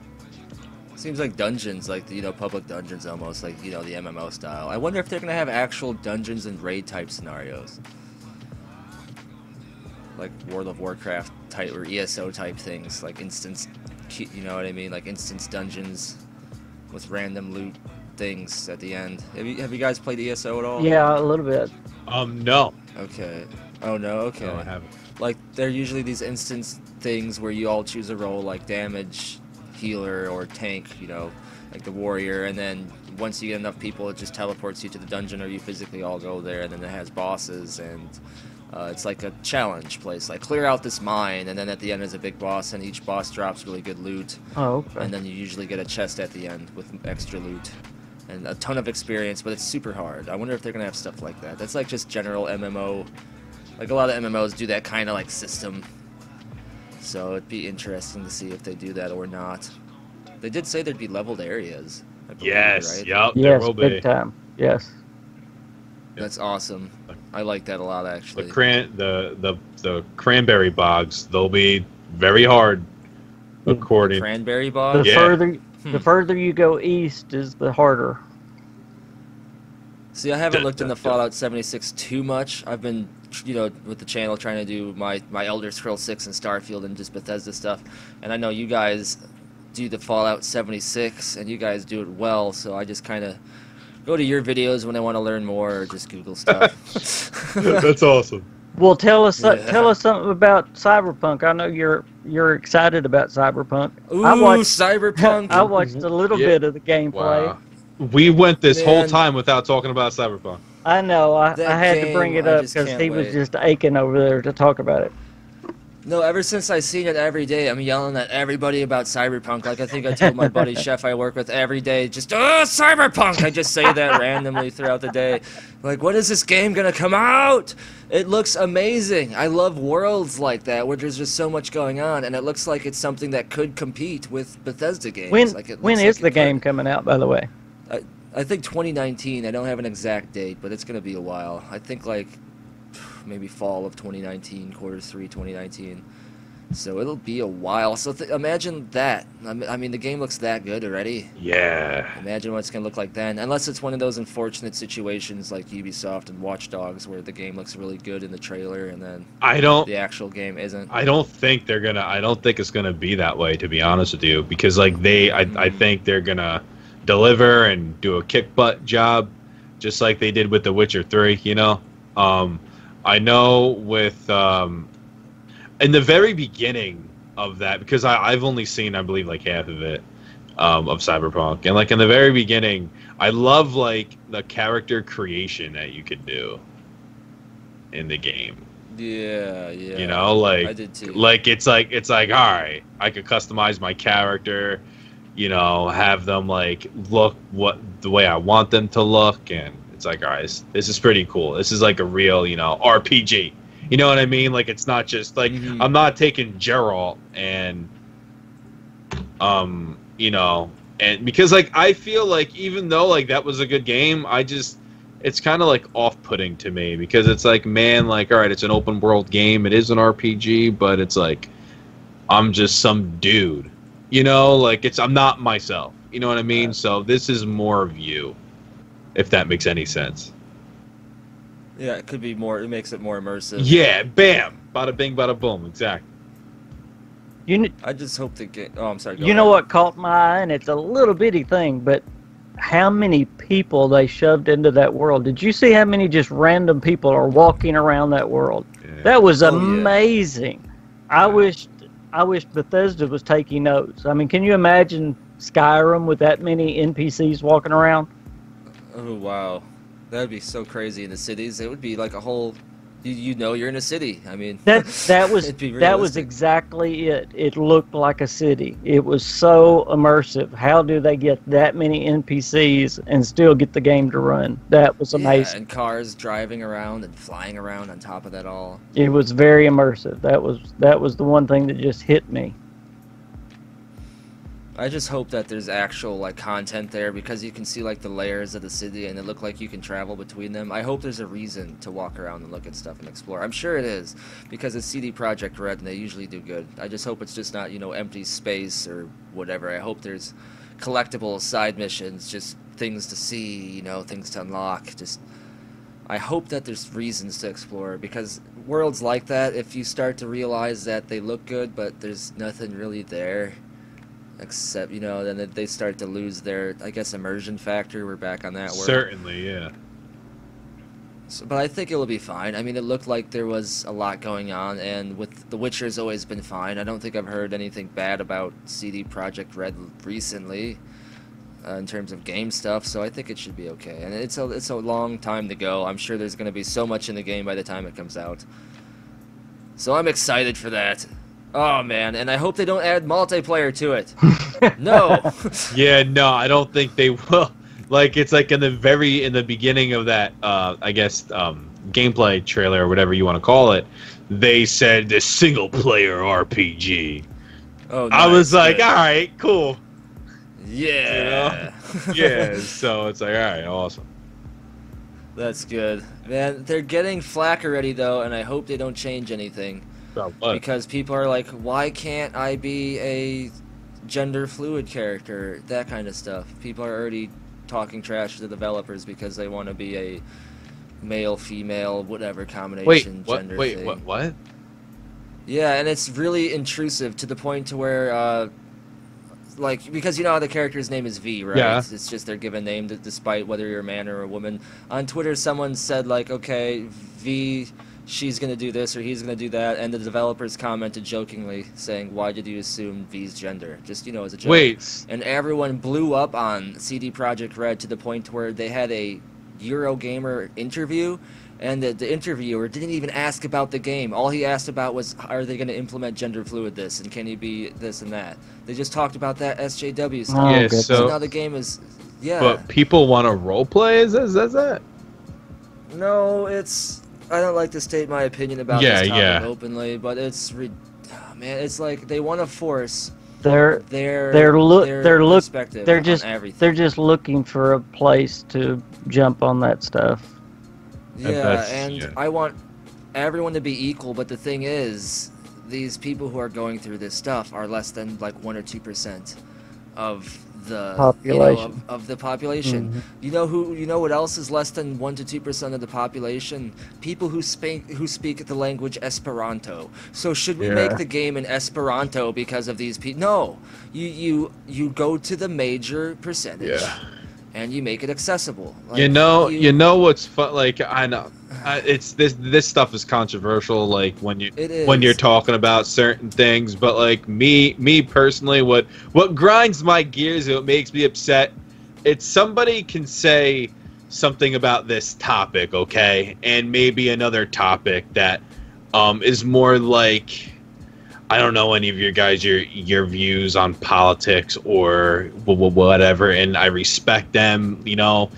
Seems like dungeons, like public dungeons, almost like the MMO style. I wonder if they're gonna have actual dungeons and raid type scenarios, like World of Warcraft type or ESO type things, like instance, you know what I mean, like instance dungeons with random loot things at the end. Have you guys played ESO at all? Yeah, a little bit. No. Okay. Oh no. Okay. No, I haven't. Like they're usually these instance things where you all choose a role, like damage, healer, or tank. Like the warrior, and then once you get enough people, it just teleports you to the dungeon, or you physically all go there, and then it has bosses, and it's like a challenge place, like clear out this mine, and then at the end is a big boss, and each boss drops really good loot. Oh, okay. And then you usually get a chest at the end with extra loot and a ton of experience, but it's super hard. I wonder if they're gonna have stuff like that. That's like just general MMO. Like a lot of MMOs do that kind of like system. So it'd be interesting to see if they do that or not. They did say there'd be leveled areas. I believe, Yes, right? yep, there Yes, will be. big time. Yes. That's awesome. I like that a lot, actually. The cranberry bogs, they'll be very hard, according. Cranberry bog? The further you go east is the harder. See, I haven't looked into Fallout 76 too much. I've been, with the channel trying to do my Elder Scrolls 6 and Starfield and just Bethesda stuff. And I know you guys do the Fallout 76, and you guys do it well, so I just kind of go to your videos when I want to learn more, or just Google stuff. That's awesome. Well, tell us something about Cyberpunk. I know you're excited about Cyberpunk. Ooh, Cyberpunk! I watched a little bit of the gameplay. Wow. We went this whole time without talking about Cyberpunk. I know. I had to bring it up because he was just aching over there to talk about it. No, ever since I seen it every day, I'm yelling at everybody about Cyberpunk. Like, I think I told my buddy Chef I work with every day, just, oh, Cyberpunk! I just say that randomly throughout the day. Like, when is this game gonna come out? It looks amazing. I love worlds like that, where there's just so much going on, and it looks like it's something that could compete with Bethesda games. When is the game coming out, by the way? I think 2019. I don't have an exact date, but it's gonna be a while. I think, like, maybe fall of 2019, quarter 3 2019. So it'll be a while. So imagine that. I mean, the game looks that good already. Yeah. Imagine what it's going to look like then. Unless it's one of those unfortunate situations like Ubisoft and Watch Dogs where the game looks really good in the trailer and then the actual game isn't. I don't think it's gonna be that way, to be honest with you, because like I think they're gonna deliver and do a kick butt job, just like they did with The Witcher 3, I know with in the very beginning of that, because I've only seen, I believe, like half of it of Cyberpunk, and like in the very beginning, I love like the character creation that you could do in the game. Yeah. Like I did too. Like it's like all right, I could customize my character, have them like look the way I want them to look, and it's like, all right, this is pretty cool. This is like a real, RPG. You know what I mean? Like, it's not just like I'm not taking Geralt and, and because like I feel like even though like that was a good game, it's kind of like off-putting to me because it's like, man, like, all right, it's an open world game. It is an RPG, but it's like I'm just some dude. Like I'm not myself. You know what I mean? So this is more of you. If that makes any sense. Yeah, it could be more. It makes it more immersive. Yeah, bam, bada bing, bada boom, exactly. I just hope the game. Oh, I'm sorry. You know what caught my eye, and it's a little bitty thing, but how many people they shoved into that world? Did you see how many just random people are walking around that world? Yeah. That was amazing. Yeah. I wish Bethesda was taking notes. I mean, can you imagine Skyrim with that many NPCs walking around? Oh, wow. That would be so crazy in the cities. It would be like a whole... you know you're in a city. I mean, that was it'd be that was realistic. exactly it. It looked like a city. It was so immersive. How do they get that many NPCs and still get the game to run? That was Yeah, amazing. and cars driving around and flying around on top of that all. It was very immersive. That was the one thing that just hit me. I just hope that there's actual like content there, because you can see like the layers of the city and it look like you can travel between them. I hope there's a reason to walk around and look at stuff and explore. I'm sure it is, because it's CD Projekt Red and they usually do good. I just hope it's just not, you know, empty space or whatever. I hope there's collectible side missions, just things to see, you know, things to unlock. Just I hope that there's reasons to explore, because worlds like that, if you start to realize that they look good but there's nothing really there, except, you know, then they start to lose their, I guess, immersion factor. We're back on that word. Certainly, yeah. So, but I think it'll be fine. I mean, it looked like there was a lot going on, and with The Witcher's always been fine. I don't think I've heard anything bad about CD Projekt Red recently in terms of game stuff, so I think it should be okay. And it's a long time to go. I'm sure there's going to be so much in the game by the time it comes out. So I'm excited for that. Oh, man, and I hope they don't add multiplayer to it. No. Yeah, no, I don't think they will. Like, it's like in the beginning of that, I guess, gameplay trailer or whatever you want to call it, they said the single-player RPG. Oh, I was nice, like, good. all right, cool. Yeah. Yeah, so it's like, all right, awesome. That's good. Man, they're getting flack already, though, and I hope they don't change anything. About what? Because people are like, why can't I be a gender fluid character? That kind of stuff. People are already talking trash to the developers because they want to be a male, female, whatever combination gender thing. What? Yeah, and it's really intrusive to the point to where, like, because you know how the character's name is V, right? Yeah. It's just their given name, despite whether you're a man or a woman. On Twitter, someone said, like, okay, V, she's going to do this or he's going to do that, and the developers commented jokingly saying, why did you assume V's gender? Just, you know, as a joke. Wait. And everyone blew up on CD Projekt Red to the point where they had a Eurogamer interview, and the interviewer didn't even ask about the game. All he asked about was, are they going to implement gender fluid this, and can you be this and that? They just talked about that SJW stuff. Oh, Yeah, good. so Now the game is, yeah. but people want to roleplay? Is that? No, it's... I don't like to state my opinion about Yeah, this topic yeah. openly, but it's... man, it's like they want to force They're their perspective they're on just everything. they're just looking for a place to jump on that stuff. Yeah, and I want everyone to be equal, but the thing is, these people who are going through this stuff are less than like 1 or 2% of the Population. You know, of the population. Mhm. You know what else is less than 1 to 2% of the population? People who speak the language Esperanto. So should we Yeah. make the game in Esperanto because of these people? No. You go to the major percentage. Yeah. And you make it accessible. Like, You know what's fun? Like, I know, it's this stuff is controversial. Like when you're talking about certain things, but like me personally, what grinds my gears, what makes me upset, it's somebody can say something about this topic, okay, and maybe another topic that is more like, I don't know any of your guys your views on politics or whatever, and I respect them. You know,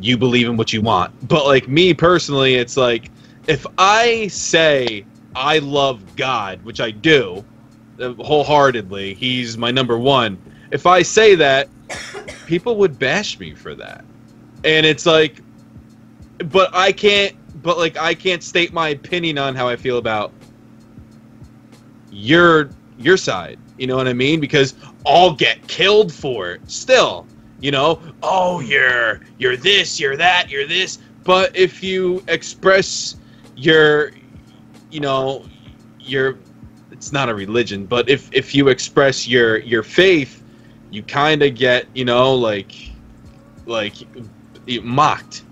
you believe in what you want, but like me personally, it's like if I say I love God, which I do wholeheartedly, He's my number one. If I say that, people would bash me for that, and it's like, but I can't state my opinion on how I feel about your side, you know what I mean? Because I'll get killed for it still, you know. Oh, you're this, you're that, you're this. But if you express your, you know, it's not a religion, but if you express your faith, you kind of get, you know, like mocked,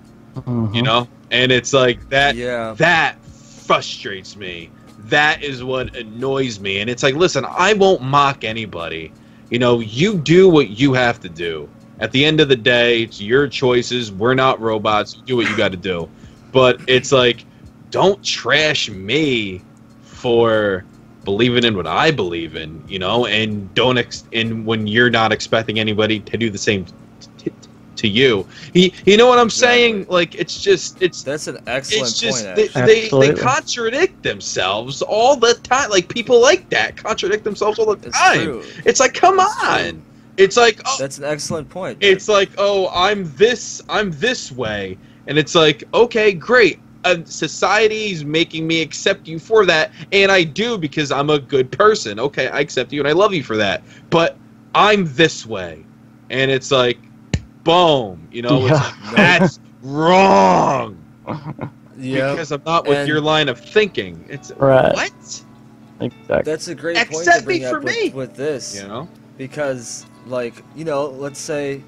you know, and it's like that. Yeah. That frustrates me. That is what annoys me. And it's like, listen, I won't mock anybody. You know, you do what you have to do. At the end of the day, it's your choices. We're not robots. You do what you got to do. But it's like, don't trash me for believing in what I believe in, you know, and and when you're not expecting anybody to do the same to you. You know what I'm saying? Like, it's that's an excellent point. They they contradict themselves all the time. Like, people like that contradict themselves all the time. True. It's like, come on. It's like, oh, that's an excellent point. It's like, oh, I'm this way, and it's like, okay, great. Society's making me accept you for that, and I do because I'm a good person. Okay, I accept you and I love you for that. But I'm this way, and it's like, boom, you know, it's like, that's wrong. Yeah, because I'm not with your line of thinking. It's right. What? Exactly. That's a great point to bring up with this, you know, because, like, you know, let's say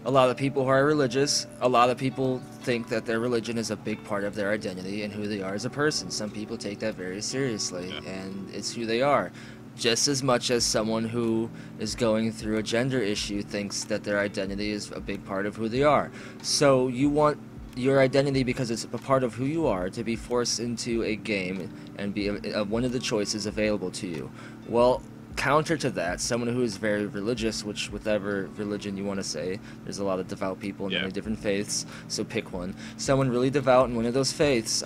a lot of people who are religious, a lot of people think that their religion is a big part of their identity and who they are as a person. Some people take that very seriously, and it's who they are. Just as much as someone who is going through a gender issue thinks that their identity is a big part of who they are. So you want your identity, because it's a part of who you are, to be forced into a game and be one of the choices available to you. Well, counter to that, someone who is very religious, which whatever religion you want to say, there's a lot of devout people in many different faiths, so pick one. Someone really devout in one of those faiths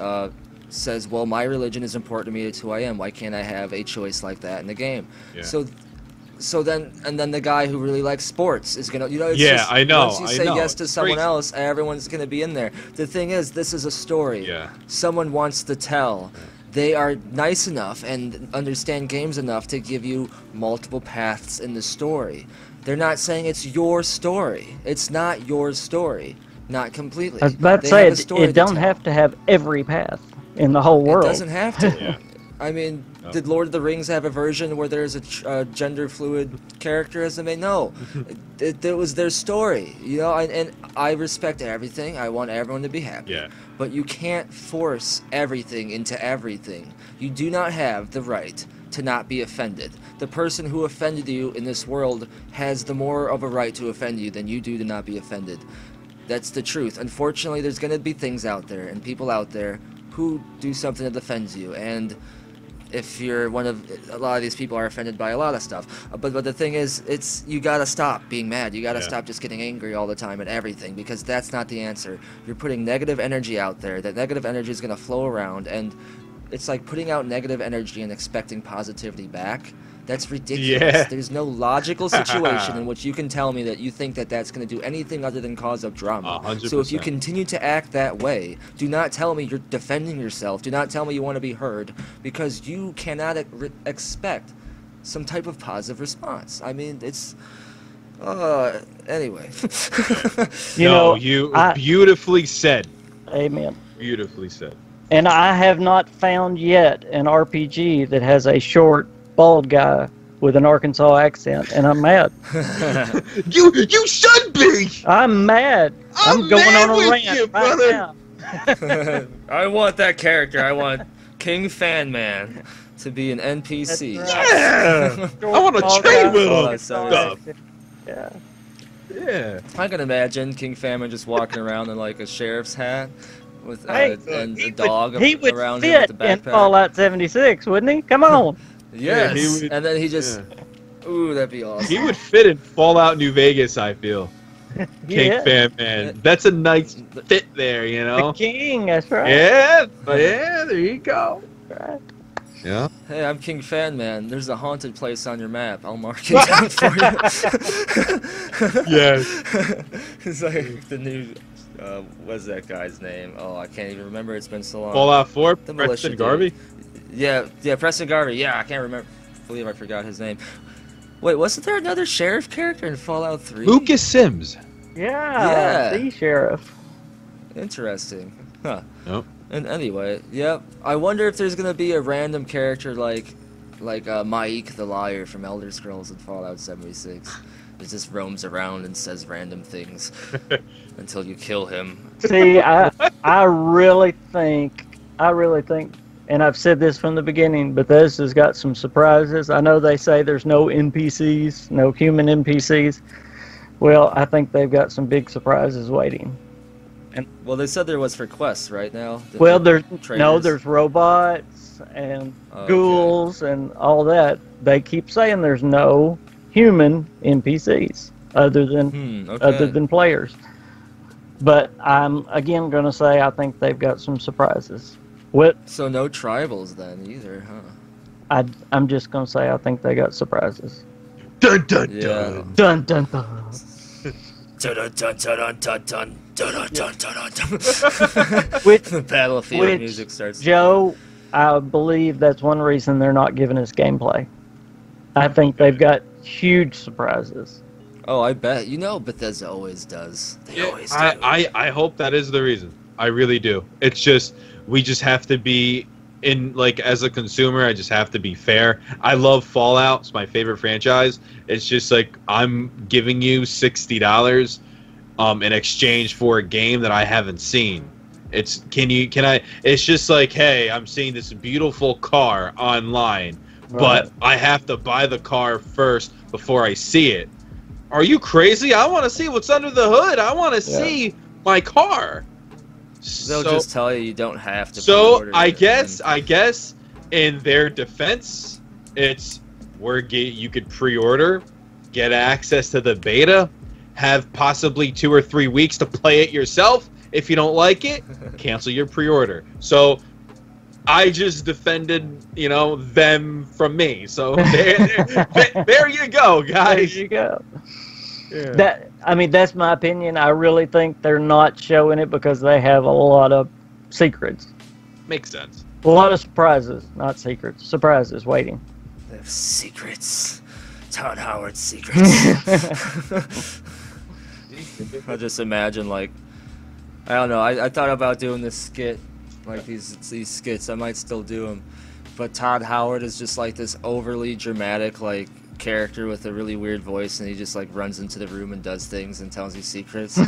says, well, my religion is important to me, it's who I am, why can't I have a choice like that in the game? So then the guy who really likes sports is gonna, you know, it's just, I know. Once you say yes to someone else, everyone's gonna be in there. The thing is, this is a story. Someone wants to tell. They are nice enough and understand games enough to give you multiple paths in the story. They're not saying it's your story. It's not your story. Not completely. I was about to say, it don't have to have every path in the whole world. It doesn't have to. I mean, did Lord of the Rings have a version where there's a gender-fluid character as the main? No. It was their story, you know, and I respect everything. I want everyone to be happy. But you can't force everything into everything. You do not have the right to not be offended. The person who offended you in this world has the more of a right to offend you than you do to not be offended. That's the truth. Unfortunately, there's going to be things out there and people out there who do something that offends you, and if you're one of, a lot of these people are offended by a lot of stuff, but the thing is, you gotta stop being mad. You gotta stop just getting angry all the time at everything, because that's not the answer. You're putting negative energy out there. That negative energy is gonna flow around, and it's like putting out negative energy and expecting positivity back. That's ridiculous. There's no logical situation in which you can tell me that you think that that's going to do anything other than cause up drama. 100%. So if you continue to act that way, do not tell me you're defending yourself. Do not tell me you want to be heard, because you cannot expect some type of positive response. I mean, it's... anyway. you beautifully said. Amen. Beautifully said. And I have not found yet an RPG that has a short, bald guy with an Arkansas accent, and I'm mad. You should be. I'm mad. I'm going on a rant right now. I want that character. I want KingFanMan to be an NPC. Right. Yeah. I want to trade with him. Stuff. Yeah. I can imagine KingFanMan just walking around in like a sheriff's hat with and a dog around him with the backpack. In Fallout 76, wouldn't he? Come on. Yes, he would, and then he just... Ooh, that'd be awesome. He would fit in Fallout New Vegas, I feel. KingFanMan. That's a nice fit there, you know? The king, that's right. Yeah, there you go. Right. Yeah. Hey, I'm KingFanMan. There's a haunted place on your map. I'll mark it down for you. Yes. It's like the new... what's that guy's name? Oh, I can't even remember. It's been so long. Fallout 4? The Preston Garvey? Yeah, Preston Garvey. Yeah, I can't remember. I believe I forgot his name. Wait, wasn't there another sheriff character in Fallout 3? Lucas Sims. Yeah, the sheriff. Interesting. Huh. Nope. And anyway, yep. I wonder if there's gonna be a random character like Mike the Liar from Elder Scrolls in Fallout 76. That just roams around and says random things until you kill him. See, I really think, and I've said this from the beginning, Bethesda's got some surprises. I know they say there's no NPCs, no human NPCs. Well, I think they've got some big surprises waiting. Well, they said there was for quests right now. Well, there's traders? there's robots and Okay. ghouls and all that. They keep saying there's no human NPCs other than players. But I'm again going to say I think they've got some surprises. So no tribals then either, huh? I'm just going to say I think they got surprises. Dun dun Yeah. dun. Dun dun dun. Dun dun dun dun dun dun dun dun dun dun. Which, The battlefield which music starts. Joe, I believe that's one reason they're not giving us gameplay. I think they've got huge surprises. Oh, I bet. You know Bethesda always does. They always do. I hope that is the reason. I really do. It's just we just have to be as a consumer, I just have to be fair. I love Fallout. It's my favorite franchise. It's just like I'm giving you $60 in exchange for a game that I haven't seen. It's just like, hey, I'm seeing this beautiful car online, but I have to buy the car first before I see it. Are you crazy? I want to see what's under the hood. I want to see my car. They'll just tell you don't have to. So I guess in their defense, it's you could pre-order, get access to the beta, have possibly 2 or 3 weeks to play it yourself. If you don't like it, cancel your pre-order. So I just defended, them from me. So there you go, guys. There you go. Yeah. That's my opinion. I really think they're not showing it because they have a lot of secrets. Makes sense. A lot of surprises, not secrets. Surprises waiting. They have secrets. Todd Howard's secrets. I just imagine, I don't know. I thought about doing this skit, these skits. I might still do them, but Todd Howard is just like this overly dramatic character with a really weird voice, and he just runs into the room and does things and tells you secrets.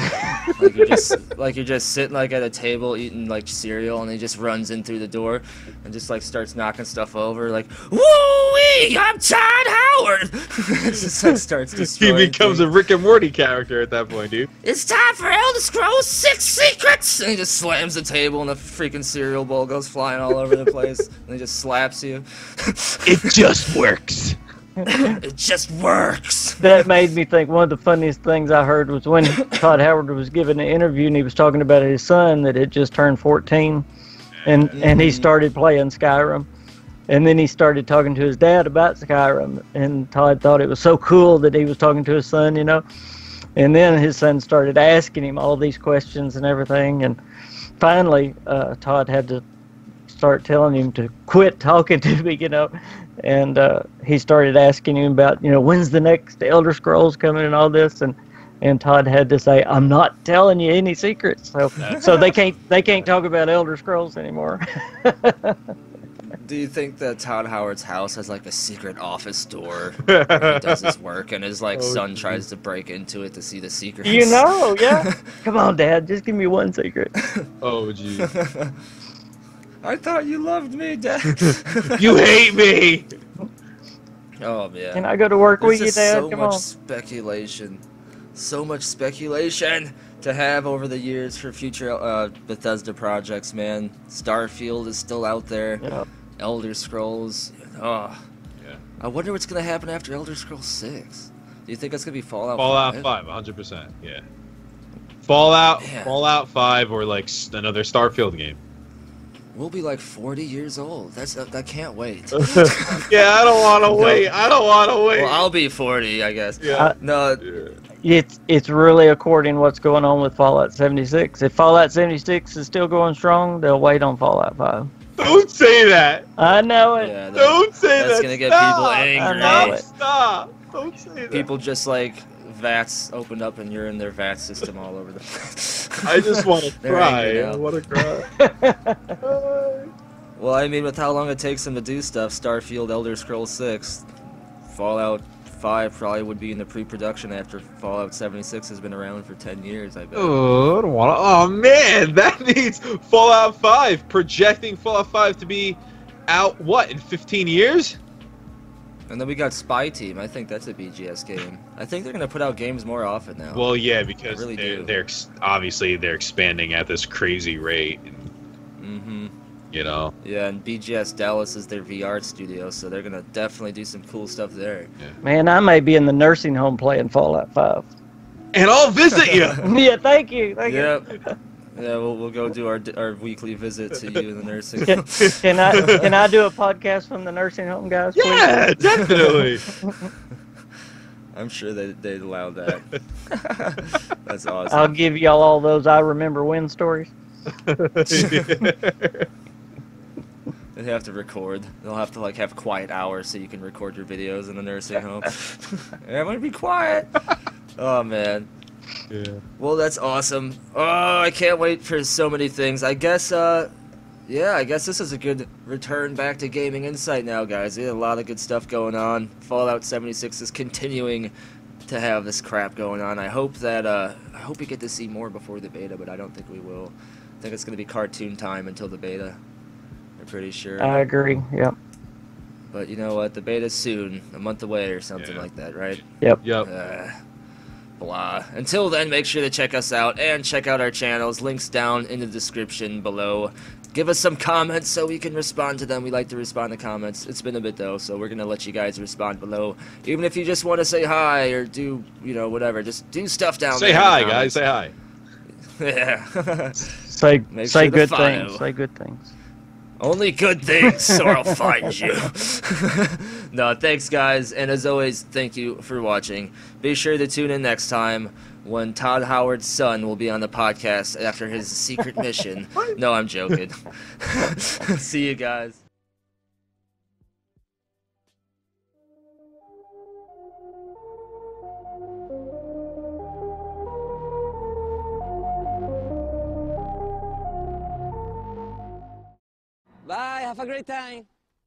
you're just sitting at a table eating cereal, and he just runs in through the door and just starts knocking stuff over woo-wee, I'm Todd Howard. Just starts destroying He becomes things. a Rick and Morty character at that point, dude. It's time for Elder Scrolls 6 Secrets! And he just slams the table and the freaking cereal bowl goes flying all over the place. And he just slaps you. It just works. It just works! That made me think one of the funniest things I heard was when Todd Howard was giving an interview and he was talking about his son that had just turned 14 and he started playing Skyrim. And then he started talking to his dad about Skyrim, and Todd thought it was so cool that he was talking to his son, And then his son started asking him all these questions and everything, and finally Todd had to start telling him to quit talking to me, And he started asking him about, when's the next Elder Scrolls coming and all this, and Todd had to say, I'm not telling you any secrets. So they can't talk about Elder Scrolls anymore. Do you think that Todd Howard's house has a secret office door where he does his work and his son tries to break into it to see the secrets? Yeah. Come on, Dad, just give me one secret. Oh, gee. I thought you loved me, Dad. You hate me! Oh, man. Can I go to work with There's you, just Dad? so Come much on. speculation. So much speculation to have over the years for future Bethesda projects, man. Starfield is still out there. Yep. Elder Scrolls. Oh. Yeah. I wonder what's going to happen after Elder Scrolls 6. Do you think it's going to be Fallout 5? Fallout 5, 100%. Yeah. Fallout Man. 5, or another Starfield game. We'll be 40 years old. I can't wait. Yeah, I don't want to wait. I don't want to wait. Well, I'll be 40, I guess. Yeah. No. It's really according to what's going on with Fallout 76. If Fallout 76 is still going strong, they'll wait on Fallout 5. Don't say that. I know it. Yeah, Don't say that. That's gonna get Stop. people angry. I know it. Stop. Don't say that. People just vats opened up and you're in their VAT system all over the place. I just want to They're cry. angry I now. want to cry. Well, I mean, with how long it takes them to do stuff, Starfield, Elder Scrolls 6, Fallout 5 probably would be in the pre-production after Fallout 76 has been around for 10 years, I bet. Oh, I don't want to. Oh, man. That means Fallout 5. Projecting Fallout 5 to be out, what, in 15 years? And then we got Spy Team. I think that's a BGS game. I think they're gonna put out games more often now. Well, yeah, because really they're obviously they're expanding at this crazy rate. Mm-hmm. You know. Yeah, and BGS Dallas is their VR studio, so they're gonna definitely do some cool stuff there. Yeah. Man, I may be in the nursing home playing Fallout 5. And I'll visit you. Yeah, thank you. Thank Yep. you. Yeah, we'll go do our weekly visit to you in the nursing Can, home. can I do a podcast from the nursing home, guys? Please? Yeah, definitely. I'm sure they'd allow that. That's awesome. I'll give y'all all those I remember when stories. They have to record. They'll have to like have quiet hours so you can record your videos in the nursing home. I'm gonna be quiet. Oh man. Yeah. Well, that's awesome. Oh, I can't wait for so many things. I guess I guess this is a good return back to Gaming Insight now, guys. We had a lot of good stuff going on. Fallout 76 is continuing to have this crap going on. I hope we get to see more before the beta, but I don't think we will. I think it's gonna be cartoon time until the beta. I'm pretty sure. I agree. Yep. But you know what? The beta's soon, a month away or something like that, right? Yep. Blah. Until then, make sure to check us out and check out our channels. Links down in the description below. Give us some comments so we can respond to them. We like to respond to comments. It's been a bit though, so we're gonna let you guys respond below. Even if you just want to say hi or do, whatever, just do stuff down there. Say hi, guys. Say hi. Yeah. Say Sure good follow. things. Say good things. Only good things, or I'll find you. No, thanks, guys. And as always, thank you for watching. Be sure to tune in next time when Todd Howard's son will be on the podcast after his secret mission. No, I'm joking. See you guys. Bye, have a great time.